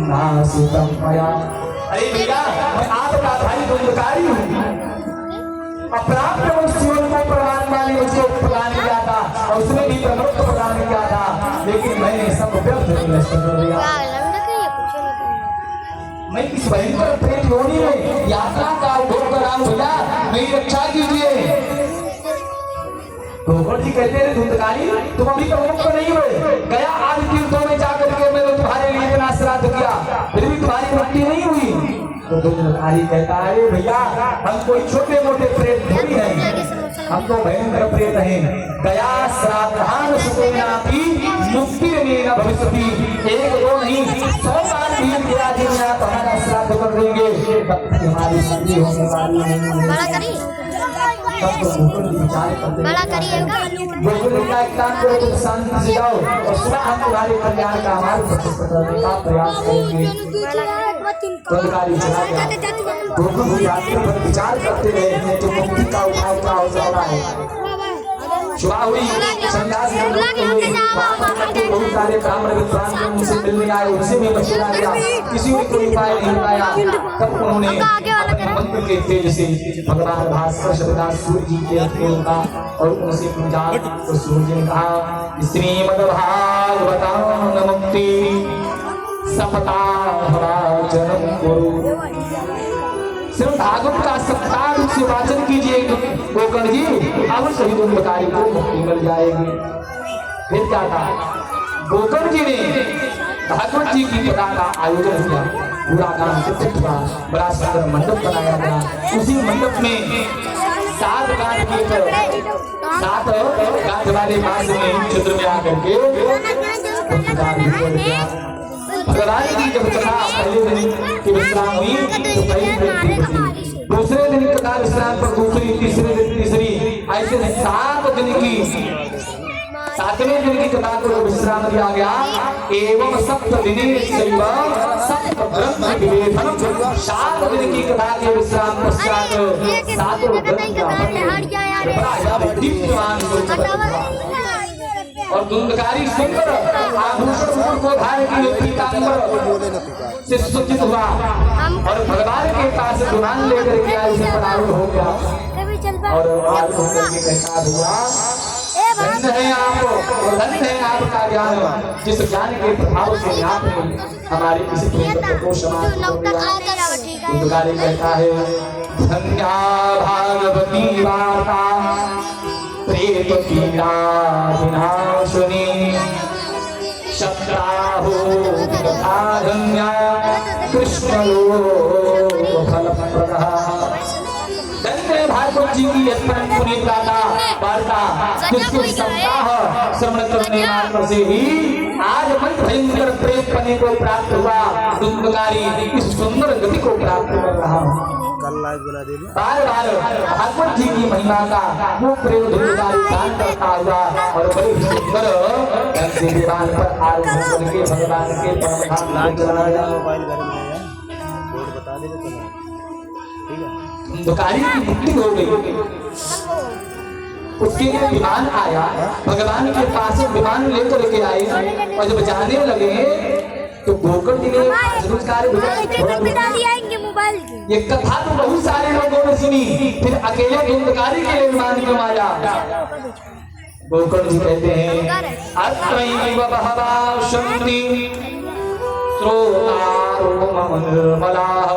नासितं मया। अरे भैया, मैं आपका भाई गुंडकारी हूँ। अप्राप्त जीवन को परमात्मा ने मुझको प्रदान किया था और उसने भी ब्रह्मत्व प्रदान किया था, लेकिन मैंने सब व्यर्थ नष्ट कर दिया। मैं इस भयंकर प्रेत योनि में यात्रा का उद्योग कर रहा हूँ, भैया मेरी रक्षा कीजिए। गोकुल जी कहते हैं धुंधकारी, तुम अभी तक मुक्त नहीं हुए। गया आज तीर्थों में जाकर के मैंने तुम्हारे लिए इतना श्राद्ध किया, फिर भी तुम्हारी मुक्ति नहीं हुई। तो धुंधकारी कहता है भैया, हम कोई छोटे मोटे प्रेत थोड़ी हैं, हम तो भयंकर प्रेत हैं। गया श्राद्धान सुतेनापि मुक्ति न भविष्यति। एक दो नहीं 100 बार भी गया जिन्हें आप हमारा श्राद्ध कर देंगे तब हमारी मुक्ति होने वाली नहीं। तब तो गोकुल विचार करते गोकुल का एक काम करो, तुम शांति से जाओ और सुबह हम तुम्हारे कल्याण का हमारे का प्रयास करेंगे। गुंडकारी चला गया। गोकुल यात्रा पर विचार करते रहे तो मुक्ति का उपाय क्या हो सकता है। सुबह हुई, संन्यास बहुत सारे ब्राह्मण विद्वान जो उनसे मिलने आए, उनसे भी मशवरा लिया, किसी ने कोई उपाय नहीं पाया। तब उन्होंने अपने मंत्र के तेज से भगवान भास्कर शब्दास सूर्य जी के देवता और उनसे पूजा। तो सूर्य ने कहा श्रीमद्भागवतां मुक्ति सप्ताह जन्म गुरु। सिर्फ भागवत का सप्ताह रूप से वाचन कीजिए गोकर्ण जी, अब सही गुंडकारी को मुक्ति मिल जाएगी। फिर क्या था, गोकर्ण जी ने भागवत जी की कथा का आयोजन किया, पूरा काम चित्रित हुआ, बड़ा सुंदर मंडप बनाया गया। उसी मंडप में 7 गांठ वाले मास में चित्र में आकर के भगवान की जब कथा पहले दिन की विश्राम हुई तो पहली दूसरे दिन कथा विश्राम पर दूसरी, तीसरे दिन तीसरी, ऐसे 7 दिन की सातवें दिन की कथा को विश्राम दिया गया। एवं सप्त दिने शैव सप्त ग्रंथ विवेचनम, 7 दिन की कथा के विश्राम पश्चात 7 ग्रंथ और धुंधकारी सुंदर आभूषण को धारण की पीतांबर से सुसज्जित हुआ और भगवान के पास विमान लेकर के आए, उसे प्रारूढ़ हो गया और आज होकर के कहता हुआ धन्य है आप, धन्य है आपका ज्ञान, जिस ज्ञान के प्रभाव से आपने हमारे किसी को समाप्त कर दिया। धुंधकारी कहता है धन्या भागवती वार्ता प्रेत पीड़ा विनाशिनी शक्राहो तथा धन्या कृष्णलो फलप्रदः। धन्य भागवत जी की परम पुनीत गाथा वार्ता, जिसके सप्ताह श्रवण करने मात्र से ही आज मन भयंकर प्रेत पने को प्राप्त हुआ। धुंधकारी इस सुंदर गति को प्राप्त कर रहा हूँ। बार बार भागवत जी की महिमा का वो प्रेम धुंधकारी दान करता हुआ और बड़े सुंदर विमान पर आरोहण करके भगवान के परम धाम चला गया। धुंधकारी की मुक्ति हो गई, उसके लिए विमान आया, भगवान के पास विमान लेकर के आए और जब जाने लगे तो गोकर्ण जी ने ये कथा तो बहुत सारे लोगों ने सुनी, फिर अकेले धुंधकारी के लिए विमान क्यों आया? गोकर्ण जी कहते हैं अत्रैव बहवः सन्ति श्रोतारो मम निर्मलाः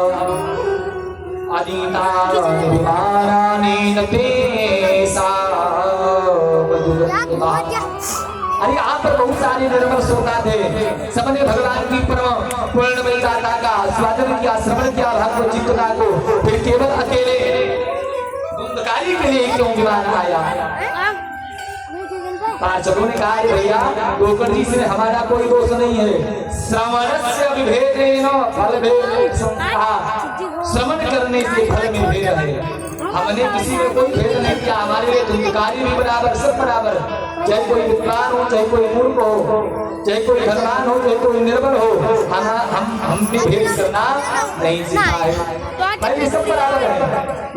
अनीतानि विमानानि न तेषां। अरे आप पर बहुत सारे निर्मल श्रोता थे, सबने भगवान की परम पूर्णमयी गाथा का स्वादन किया, श्रवण किया भागवत जी कथा को, फिर केवल अकेले धुंधकारी के लिए क्यों विमान आया? पार्षदों ने कहा भैया गोकर्ण जी से हमारा कोई दोष नहीं है, श्रवणस्य विभेदेन फलभेद संस्था, श्रवण करने से फल में भेद है। हमने किसी में कोई भेद नहीं किया, हमारे लिए धुंधकारी भी बराबर, सब बराबर, चाहे कोई विद्वान हो, चाहे कोई मूर्ख हो, चाहे कोई धनवान हो, चाहे कोई निर्बल हो, हम भी भेद करना नहीं सीखा है, भाई सब बराबर है।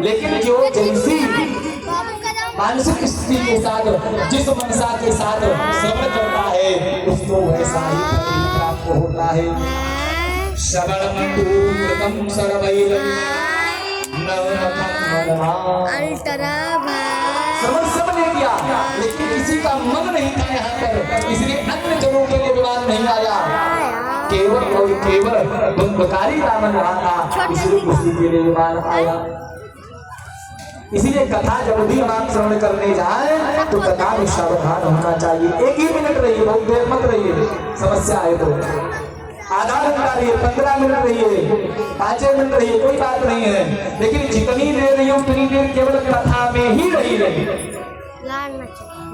लेकिन जो जैसी मानसिक स्थिति के साथ, जिस मनसा के साथ श्रवण करता है, उसको वैसा ही प्राप्त होता है। श्रवणम पूर्णम सर्वैरं श्रवण सबने किया, लेकिन किसी का मन नहीं था यहाँ पर, इसलिए अन्य जनों के लिए विमान नहीं आया, केवल और केवल धुंधकारी का मन रहा था, इसलिए किसी के लिए विमान आया। इसीलिए कथा जब भी हम आप श्रवण करने जाए तो कथा में सावधान होना चाहिए। 1 ही मिनट रहिए, बहुत देर मत रहिए, समस्या है तो आधा घंटा रहिए, 15 मिनट रहिए, 5 मिनट रहिए, कोई बात नहीं है, लेकिन जितनी देर रही उतनी देर केवल कथा में ही रही।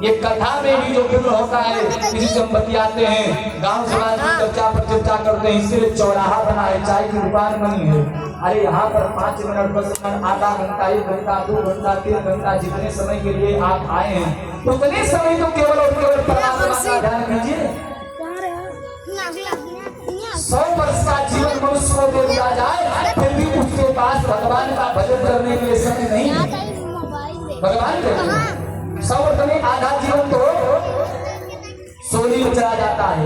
ये कथा में भी जो फिल्म होता है, किसी संपत्ति आते हैं, गांव समाज की चर्चा पर चर्चा करते हैं, इसलिए चौराहा बना है, चाय की दुकान बनी है। अरे यहाँ पर 5 मिनट, 10 मिनट, आधा घंटा, 1 घंटा, 2 घंटा, 3 घंटा, जितने समय के लिए आप आए हैं उतने समय तो केवल और केवल परमात्मा का ध्यान कीजिए। 100 वर्ष का जीवन मनुष्य को दे दिया जाए, फिर भी उसके पास भगवान का भजन करने के लिए समय नहीं है। भगवान के 100 वर्ष में आधा जीवन तो सोने में चला जाता है,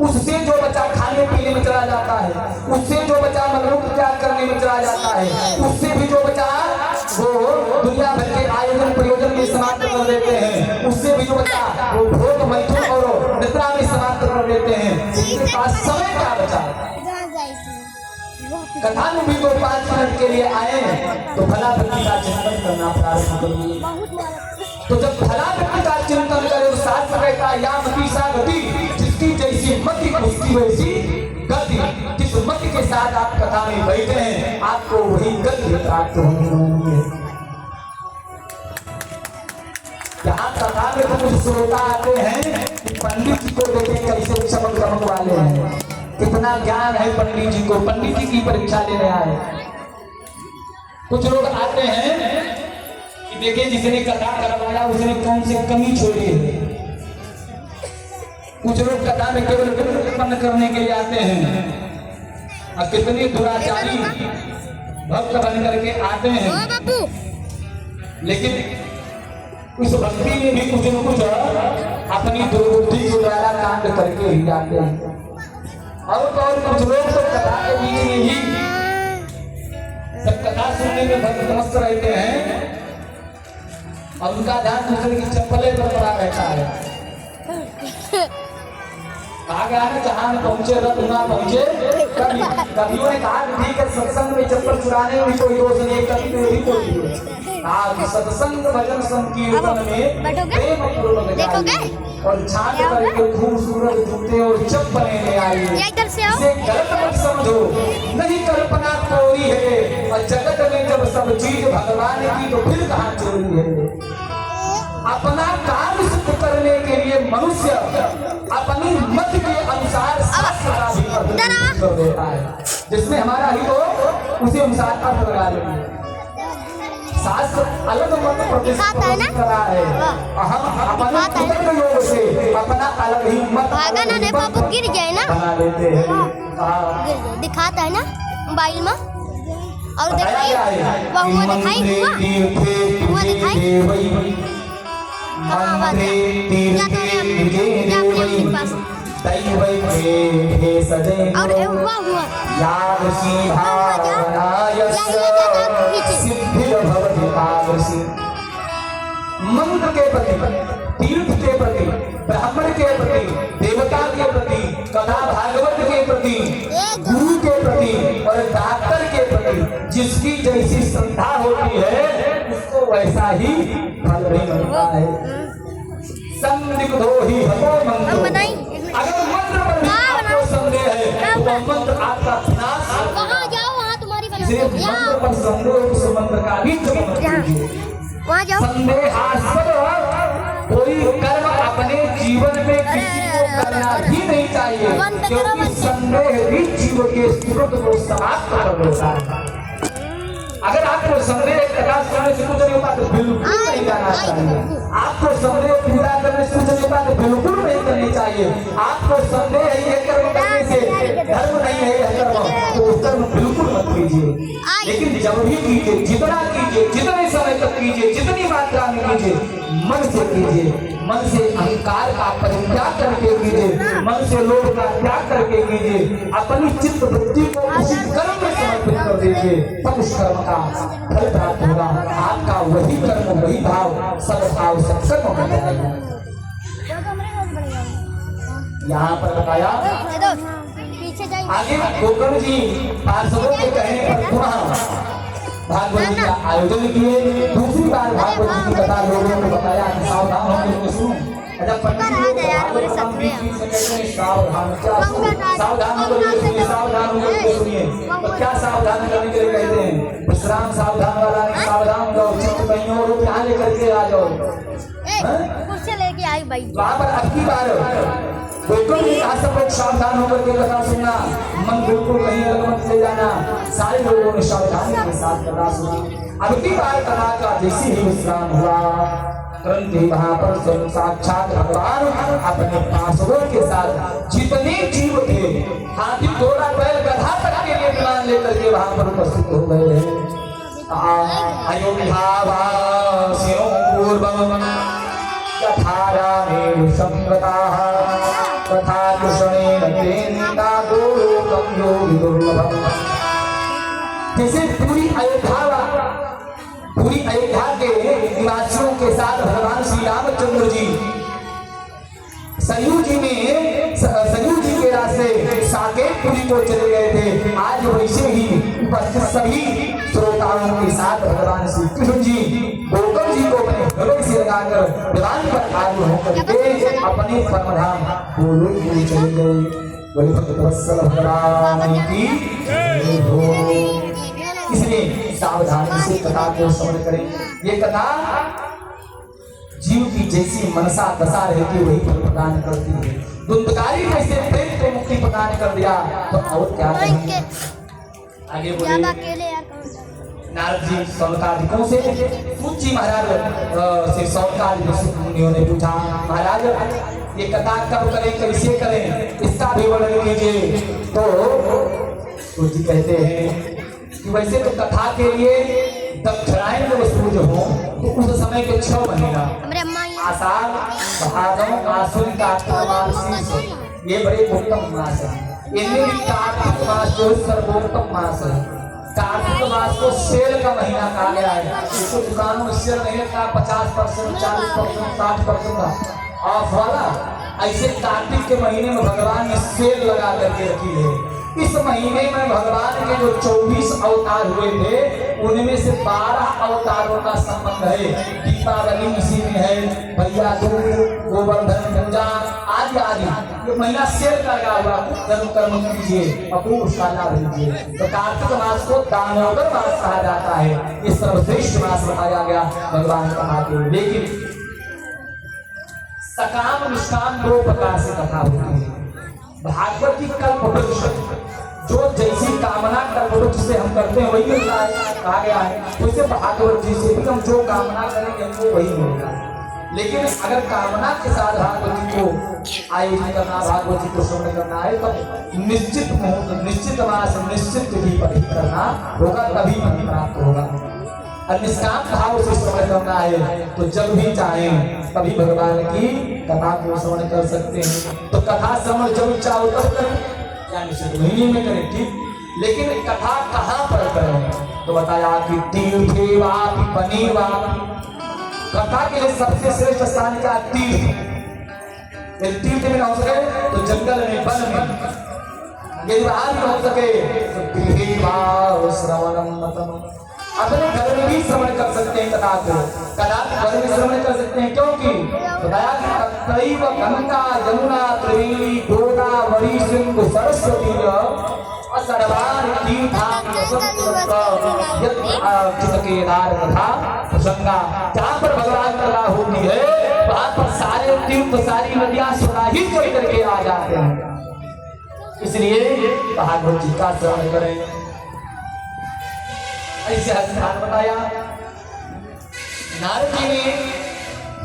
उससे जो बचा खाने पीने में चला जाता है, उससे जो बचा मलमूत्र त्याग करने में चला जाता है, उससे भी जो बचा वो दुनिया भर के आयोजन प्रयोजन में समाप्त कर देते हैं, उससे भी जो बचा वो भोग मैथुन और निद्रा में समाप्त कर देते हैं। इसके पास समय क्या बचा? कथा में भी तो 5 मिनट के लिए आए तो भला भक्ति का चिंतन करना प्रारंभ करिए। तो जब भला भक्ति का चिंतन करे, शास्त्र कहता या मति सा गति, जिसकी जैसी मति उसकी वैसी गति। जिस मति के साथ आप कथा में बैठे हैं, आपको वही गति प्राप्त होनी है। यहाँ कथा में तो कुछ श्रोता आते हैं कि पंडित जी को देखें कैसे चमक दमक वाले हैं, कितना ज्ञान है पंडित जी को, पंडित जी की परीक्षा लेने आए। कुछ लोग आते हैं कि देखिए जिसने कथा करवाया उसने कौन से कमी छोड़ी है, कुछ लोग कथा में केवल विघ्न उत्पन्न करने के लिए आते हैं और कितने दुराचारी भक्त बन करके आते हैं, ओ बापू लेकिन उस भक्ति में भी कुछ न कुछ अपनी दुर्बुद्धि के द्वारा कांड करके ही जाते हैं। और कुछ लोग तो कथा के बीच में ही सब कथा सुनने में भक्त मस्त रहते हैं और उनका ध्यान दूसरे की चप्पलें पर पड़ा रहता है। कहा गया है जहां न पहुंचे रथ ना पहुंचे कभी। कवियों ने कहा कि ठीक है सत्संग में चप्पल चुराने में कोई दोष नहीं, कभी तो यही कोई नहीं। सत्संग भजन संकीर्तन में प्रेम पूर्वक देखोगे और छाट करके खूबसूरत जूते और चप्पलें ले आई। इधर से आओ। इसे गलत मत समझो, नहीं कल्पना कोरी है और जगत में जब सब चीज भगवान की तो फिर कहाँ चोरी है। अपना कार्य सिद्ध करने के लिए मनुष्य अपनी मत के अनुसार शास्त्र का भी अर्थ कर देता है, जिसमें हमारा ही हो उसी अनुसार अर्थ लगा लेंगे। शास्त्र अलग मत प्रतिष्ठित कर रहा है, हम अपने खुद योग से अपना अलग ही मत भागा ना बाबू गिर जाए ना, बना लेते हैं। गिर जाए दिखाता है ना मोबाइल में। और दिखाई हुआ दिखाई हुआ दिखाई कहाँ क्या अपने पास और हुआ मंत्र के प्रति, तीर्थ के प्रति, ब्राह्मण के प्रति, देवता के प्रति, कथा भागवत के प्रति, गुरु के प्रति और डॉक्टर के प्रति जिसकी जैसी श्रद्धा होती है उसको वैसा ही फल भी मिलता है। संदिग्धो ही हतो मंत्रो, अगर मंत्र पर भी आपको संदेह है तो वह मंत्र आपका विनाश है। वहाँ जाओ, वहाँ तुम्हारी सिर्फ मंत्र पर संदेह उस मंत्र का भी वहाँ जाओ। संदेहास्पद कोई कर्म अपने जीवन में किसी को करना ही नहीं चाहिए, क्योंकि संदेह भी जीव के सुकृत को समाप्त कर देता है। अगर आपको संदेह कथा सुनने से कुछ नहीं होता तो बिल्कुल नहीं करना चाहिए। आपको संदेह पूरा करने से कुछ नहीं होता तो बिल्कुल नहीं करनी चाहिए। आपको संदेह है ये कर्म करने से धर्म नहीं है यह कर्म, तो उस कर्म बिल्कुल मत कीजिए। लेकिन जब भी कीजिए, जितना कीजिए, जितने समय तक कीजिए, जितनी मात्रा में कीजिए, मन से कीजिए। मन से अहंकार का परित्याग करके कीजिए, मन से लोभ का त्याग करके कीजिए। अपनी चित्त वृत्ति को उसी कर्म में समर्पित कर दीजिए, तब उस कर्म का फल प्राप्त होगा। आपका वही कर्म, वही भाव, सद्भाव सत्संग हो जाएगा। यहाँ पर बताया आगे गोकर्ण जी पार्षदों के कहने पर पुनः भागवत जी का आयोजन किए। दूसरी बार भागवत जी की कथा लोगों को बताया कि सावधान होकर सुनो। जब पंडित जी सावधान होकर सुनिए, तो क्या सावधान करने के लिए कहते हैं? विश्राम सावधान वाला नहीं, सावधान जाओ, चित्त कहीं और यहाँ लेकर के आ जाओ। लेके आई भाई वहाँ पर अब की बार बिल्कुल भी कहा सब लोग सावधान होकर के कथा सुनना, मन बिल्कुल कहीं अलग मत ले जाना। सारे लोगों ने सावधानी के साथ कथा सुनी। अब की बार कथा का जैसे ही विश्राम हुआ, तुरंत ही वहाँ पर स्वयं साक्षात भगवान अपने पार्षदों के साथ जितने जीव थे, हाथी घोड़ा बैल गधा तक के लिए विमान लेकर के वहाँ पर उपस्थित हो गए हैं। अयोध्या वासियों पूर्वम कथारा में संगताः तथा कृष्णेन तेनिका गोलोकं योगी दुर्लभम्। जैसे पूरी अयोध्या के निवासियों के साथ भगवान श्री रामचंद्र जी सरयू जी के रास्ते साकेतपुरी को चले गए थे, आज वैसे ही उपस्थित सभी श्रोताओं के साथ भगवान श्री कृष्ण जी गोकर्ण जी को अपने गले से लगाकर विमान पर आरूढ़ होकर के अपने परमधाम गोलोक चले गए। वही भक्तवत्सल भगवान की जय हो। इसलिए सावधानी से कथा को श्रवण करें। ये कथा जीव की जैसी मनसा दशा रहती वही फल प्रदान करती है। दुंदकारी जैसे प्रेम को मुक्ति प्रदान कर दिया तो और क्या कहेंगे? आगे बोले नारद जी सौनकादिकों से सूत जी महाराज से सौनकादिक मुनियों ने पूछा, महाराज ये कथा कब करें, कैसे करें, इसका भी वर्णन कीजिए। तो जी कहते हैं कि वैसे तो कथा के लिए दक्षिणायन जब सूर्य हो तो उस समय के 6 महीना हमारे अम्मा आषाढ़, भादव, आश्विन, कार्तिक मास, ये बड़े उत्तम मास है। इनमें भी कार्तिक मास जो सर्वोत्तम मास है। कार्तिक मास को सेल का महीना कहा गया है। इसको दुकानों में सेल नहीं का 50%, 40%, 60% ऑफ वाला। ऐसे कार्तिक के महीने में भगवान ने सेल लगा करके रखी है। इस महीने में भगवान के जो 24 अवतार हुए थे उनमें से 12 अवतारों का संबंध है। दीपावली इसी में है, भैया दूज, गोवर्धन पूजा आदि आदि। ये महीना सेल का लगा हुआ, कर्म कीजिए, अपूर्व उसका लाभ लीजिए। तो कार्तिक मास को दामोदर मास कहा जाता है। ये सर्वश्रेष्ठ मास बताया गया भगवान कहा के। लेकिन सकाम निष्काम 2 प्रकार से कथा होती है। भागवत की कल्प वृक्ष, जो जैसी कामना कल्प वृक्ष से हम करते हैं वही मिलता है, कहा गया है। वैसे भागवत जी से भी हम जो कामना करेंगे हमको वही मिलेगा। लेकिन अगर कामना के साथ भागवत जी को आयोजन करना, भागवत जी को श्रवण करना है तो निश्चित मुहूर्त, निश्चित मास, निश्चित तिथि पर ही करना होगा, तभी फल प्राप्त होगा। और निष्काम भाव से श्रवण करना है तो जब भी चाहें तभी भगवान की कथा को श्रवण कर सकते हैं। तो कथा श्रवण जब चाहो तब करें, या निश्चित महीने में करें, ठीक। लेकिन कथा कहाँ पर करें? तो बताया कि तीर्थे वापि बनी वापि, कथा के लिए सबसे श्रेष्ठ स्थान का तीर्थ। यदि तीर्थ में न हो सके तो जंगल में, वन में। यदि बाहर में हो सके तो गृहे वा श्रवणम मतम, अपने घर में भी श्रवण कर सकते हैं कथा को। कथा घर में श्रवण कर सकते हैं क्योंकि बताया कि गंगा यमुना त्रिवेणी गोदावरी सिंधु सरस्वती सर्वान तीर्थानि केदार तथा गंगा। जहाँ पर भगवान कथा होती है वहाँ पर सारे तीर्थ, सारी नदियाँ सुनाही चल करके आ जाते हैं। इसलिए भागवत जी का श्रवण करें। ऐसे स्थान बताया। नारद जी ने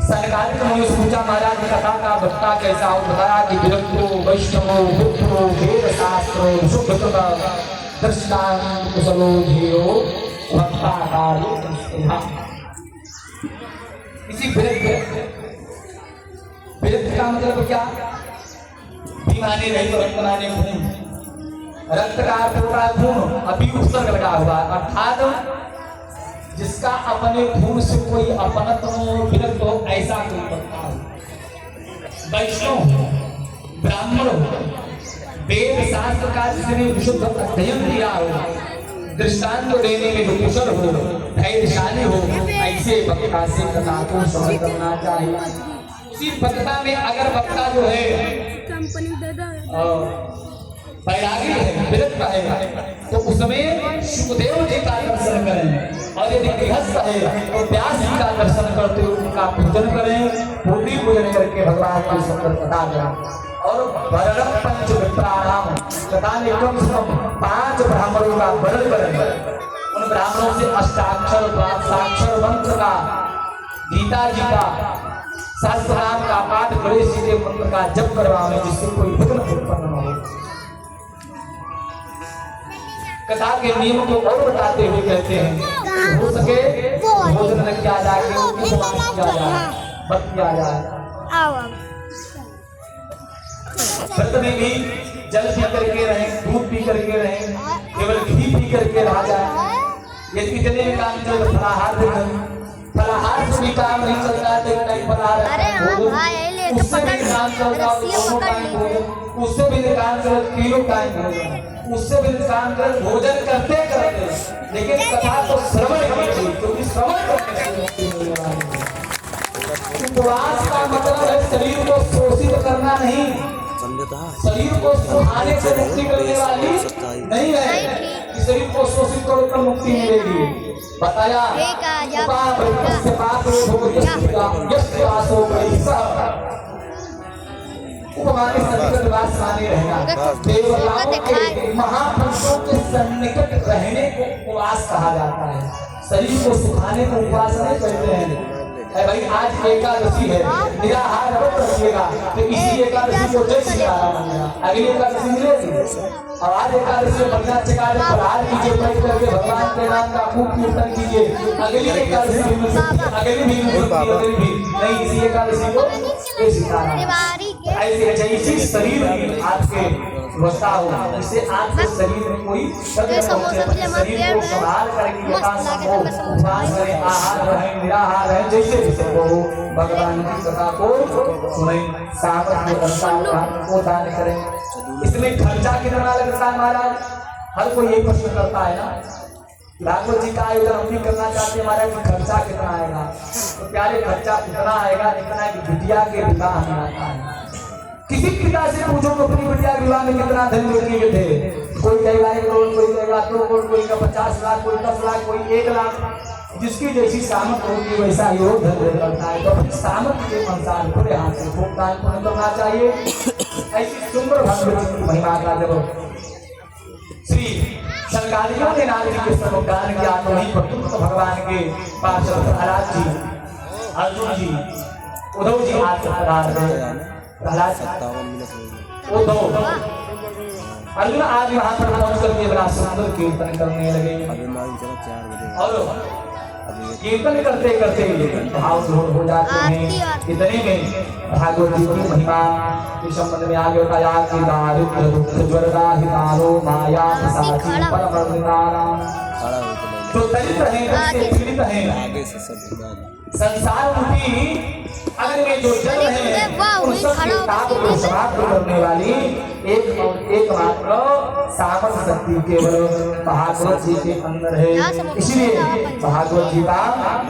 सनकादिक मुनि से पूछा, महाराज कथा का भक्ता कैसा हो? बताया कि विरक्तो वैष्णवो पुत्रो वेद शास्त्रो शुभकृत दृष्टांत कुशलो धीरो भक्ता कार्य। इसी विरक्त का मतलब क्या? बीमारी रही तो रक्त माने खून, रक्त का अर्थ होता है खून, अभी उपसर्ग लगा हुआ, अर्थात जिसका अपने खून से कोई अपनत्व हो, विरक्त हो, ऐसा कोई भक्ता हो। वैष्णव हो, ब्राह्मण हो, वेद शास्त्र का जिसने विशुद्ध अध्ययन किया हो, दृष्टांत देने में जो कुशल हो, धैर्यशाली हो, ऐसे भक्ता से कथा को श्रवण करना चाहिए। उसी भक्ता में अगर भक्ता जो है बैरागी है, विरक्त है, तो उसमें सुखदेव जी का दर्शन करें। और यदि गृहस्थ है तो व्यास जी का दर्शन करते हुए उनका पूजन करें। पूरी पूजन करके भगवान की सुंदर कथा करें। और वरणम पंच विप्राणाम, कथा में कम से कम 5 ब्राह्मणों का वरण करें। उन ब्राह्मणों से अष्टाक्षर, साक्षर मंत्र का, गीता जी का, शास्त्र नाम का पाठ, बड़े सीधे मंत्र का जप करवाएं, जिससे कोई विघ्न उत्पन्न न हो। कथा के नियम को और बताते हुए कहते हैं हो सके भोजन न किया जाए, उपवास किया जाए, व्रत किया जाए। व्रत में भी जल पी करके रहें, दूध पी करके रहें, केवल घी पी करके रहा जाए। ये कितने भी काम चल, फलाहार फलाहार से भी काम नहीं चल रहा है, नहीं फलाहार उससे भी काम चल रहा है, उससे भी काम चल, तीनों टाइम भोजन, उससे भी काम कर, भोजन करते करते, लेकिन कथा को श्रवण कीजिए, क्योंकि श्रवण करने से उपवास का मतलब है शरीर को शोषित करना नहीं, शरीर को सुखाने से मुक्ति मिलने वाली नहीं है कि शरीर को शोषित करो तो मुक्ति मिलेगी। बताया महापुरुषों के सन्निकट रहने को उपवास कहा जाता है। शरीर को सुखाने को उपवास नहीं कहते हैं, है भाई आज एकादशी है, निराहार व्रत रखिएगा तो इसी एकादशी को जय सीताराम मनाया, अगली एकादशी मिलेगी। और आज एकादशी बढ़िया चका फलाहार कीजिए, बैठ करके भगवान के नाम का खूब कीर्तन कीजिए, अगली एकादशी भी मिल सकती है, अगली भी मिल सकती है, अगली भी नहीं, इसी एकादशी को जय सीताराम। ऐसे जैसी शरीर की आपके व्यवस्था हो, जिससे आपके शरीर में कोई शरीर को संभाल करके यथासंभव उपवास करें, आहार रहे निराहार रहे, जैसे भी संभव हो भगवान की कथा को सुने, सामर्थ्य के अनुसार को दान करें। इसमें खर्चा कितना लगता है महाराज? हर कोई एक प्रश्न करता है ना, भागवत जी का आयोजन हम भी करना चाहते हैं महाराज कि खर्चा कितना आएगा? तो प्यारे खर्चा इतना आएगा जितना कि बिटिया के विवाह में आता है। किसी पिता से पूछो तो अपनी बिटिया विवाह में कितना धन देंगे थे, कोई कहेगा 1 करोड़, कोई कहेगा 2 करोड़, कोई का 50 लाख, कोई 10 लाख, कोई 1 लाख, जिसकी जैसी सामर्थ्य होगी वैसा ही वो धन करता है। तो अपनी सामर्थ्य के अनुसार पूरे हाथ से भुगतान करना चाहिए। ऐसी सुंदर भगवत की महिमा का जब श्री सरकारियों ने नारद जी के सर्वज्ञान किया तो वहीं पर भगवान के पार्षद प्रहलाद जी, अर्जुन जी, उद्धव जी हाथ प्रहलाद उद्धव अर्जुन आज वहां पर पहुंच करके बड़ा सुंदर कीर्तन करने लगे और कीर्तन करते करते भाव हो जाते हैं। इतने में भागवत जी की महिमा के संबंध में आगे बताया कि दारिद्र्य दुख ज्वरदा हितारो माया साची परम निराराम, जो दरिद्र हैं, पीड़ित हैं, संसार रूपी अगर में जो जल है उन सब के ताप को समाप्त करने वाली एकमात्र सामर्थ्य शक्ति केवल भागवत जी के अंदर है। इसलिए भागवत जी का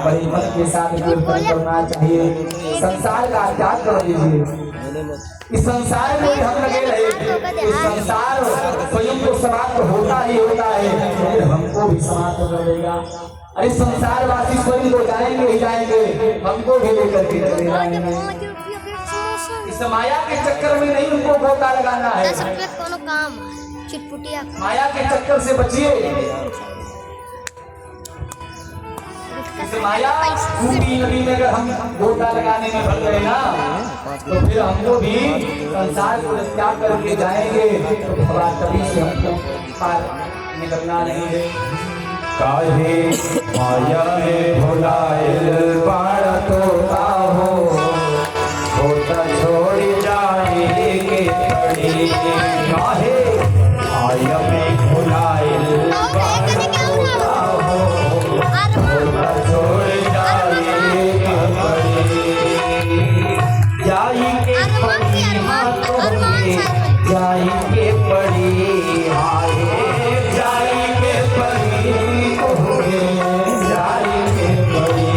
बड़ी मन के साथ कीर्तन करना चाहिए। संसार का त्याग कर दीजिए, इस संसार में हम लगे रहे, इस संसार स्वयं को समाप्त होता ही होता है, फिर हमको भी समाप्त कर देगा। अरे संसारवासी स्वयं तो जाएंगे ही जाएंगे, हमको भी लेकर के चले जाएंगे। इस माया के चक्कर में नहीं उनको गोता लगाना है, माया के चक्कर से बचिए। इस माया टूटी नदी में अगर हम गोता लगाने में भर गए ना तो फिर हमको भी संसार को त्याग करके जाएंगे, तो कभी से हमको पार निकलना नहीं है। काहे माया में भुलाइल बाण तोता हो त छोड़ जाए के पड़ी। काहे माया में भुलाइल बाण तोता हो त छोड़ जाए के पड़ी। जाई के पड़ी हाथों में जाई के पड़ी, हाय जाई के पड़ी छोड़ जाएगी पड़ी।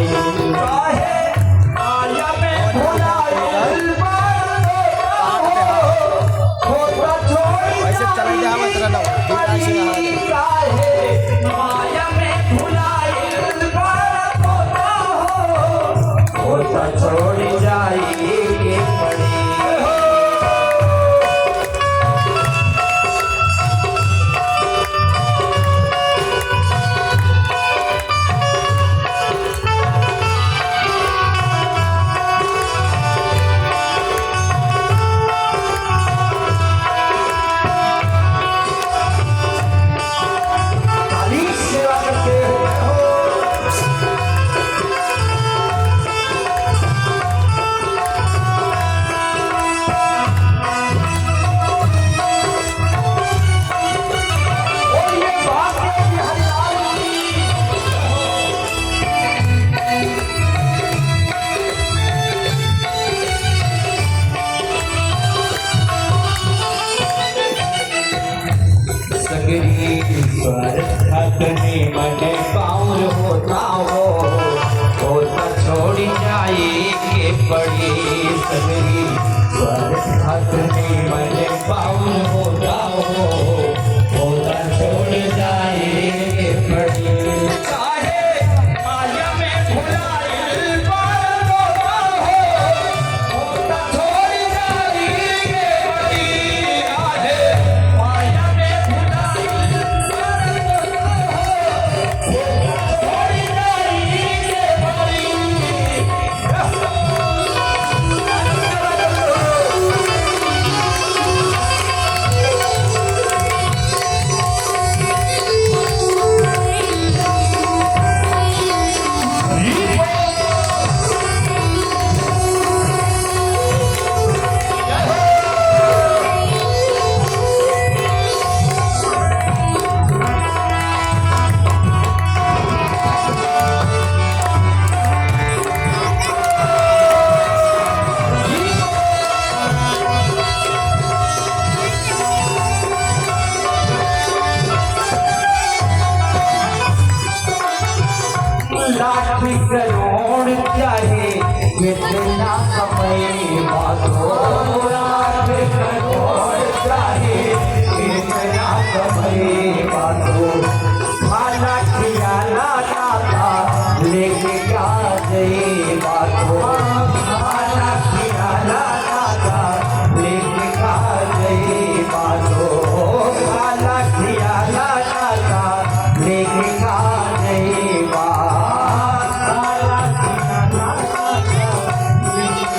मने पाउर होता हो छोड़ जाए के पड़ी। सगरी मने पाउर होता हो छोड़ जाए के पड़ी। लाख करोड़ चाहे कितना कमाई बातो, लाख करोड़ चाहे कितना कमाई बातो, खाना खियाना दाता लेके क्या गई बातो, खाना खियाना दाता लेके क्या गई बातो, खाना खियाना दाता लेके क्या गई बात, खाना खियाना दाता लेके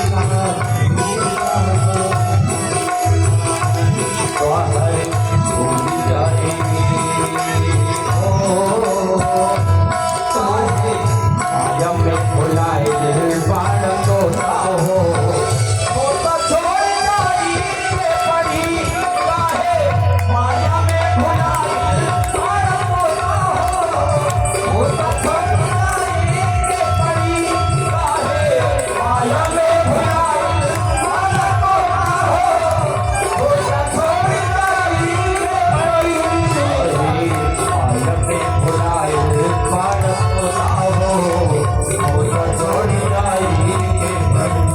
बाहर घूम जाएगी माया में भुलाए दिल बाण तोता हो, तोता छोड़ जाई के पड़ी काहे, माया में भुलाए दिल बाण तोता हो, तोता छोड़ जाई के पड़ी काहे, माया में भुलाए दिल बाण तोता हो, तोता छोड़ जाई के पड़ी, माया में भुलाए दिल बाण तोता हो, तोता छोड़ जाई के पड़ी।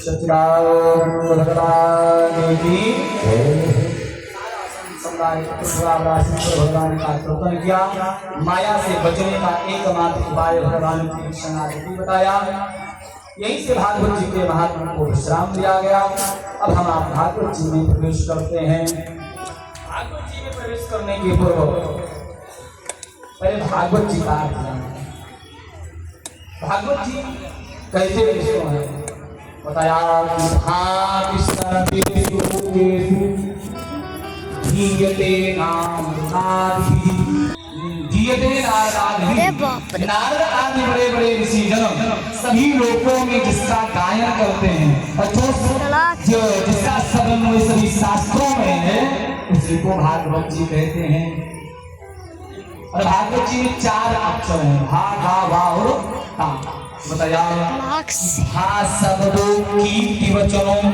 सच्चिदानंद भगवान की भगवान का स्तोत्र किया। माया से बचने का एकमात्र उपाय भगवान की शरणागति बताया। यहीं से भागवत जी के महात्मा को विश्राम दिया गया। अब हम आप भागवत जी में प्रवेश करते हैं। भागवत जी में प्रवेश करने के पूर्व पहले भागवत जी का अर्थ जानें। भागवत जी कैसे विषय है बताया कि अरे बाप रे। नारद आदि बड़े बड़े ऋषि जन सभी लोगों में जिसका गायन करते हैं और जो जिसका समन्वय सभी शास्त्रों में है उसी को भागवत जी कहते हैं। और भागवत जी में 4 अक्षर हैं, भा गा वा और ता। बताया मार्क्स शब्दों कीर्ति वचनों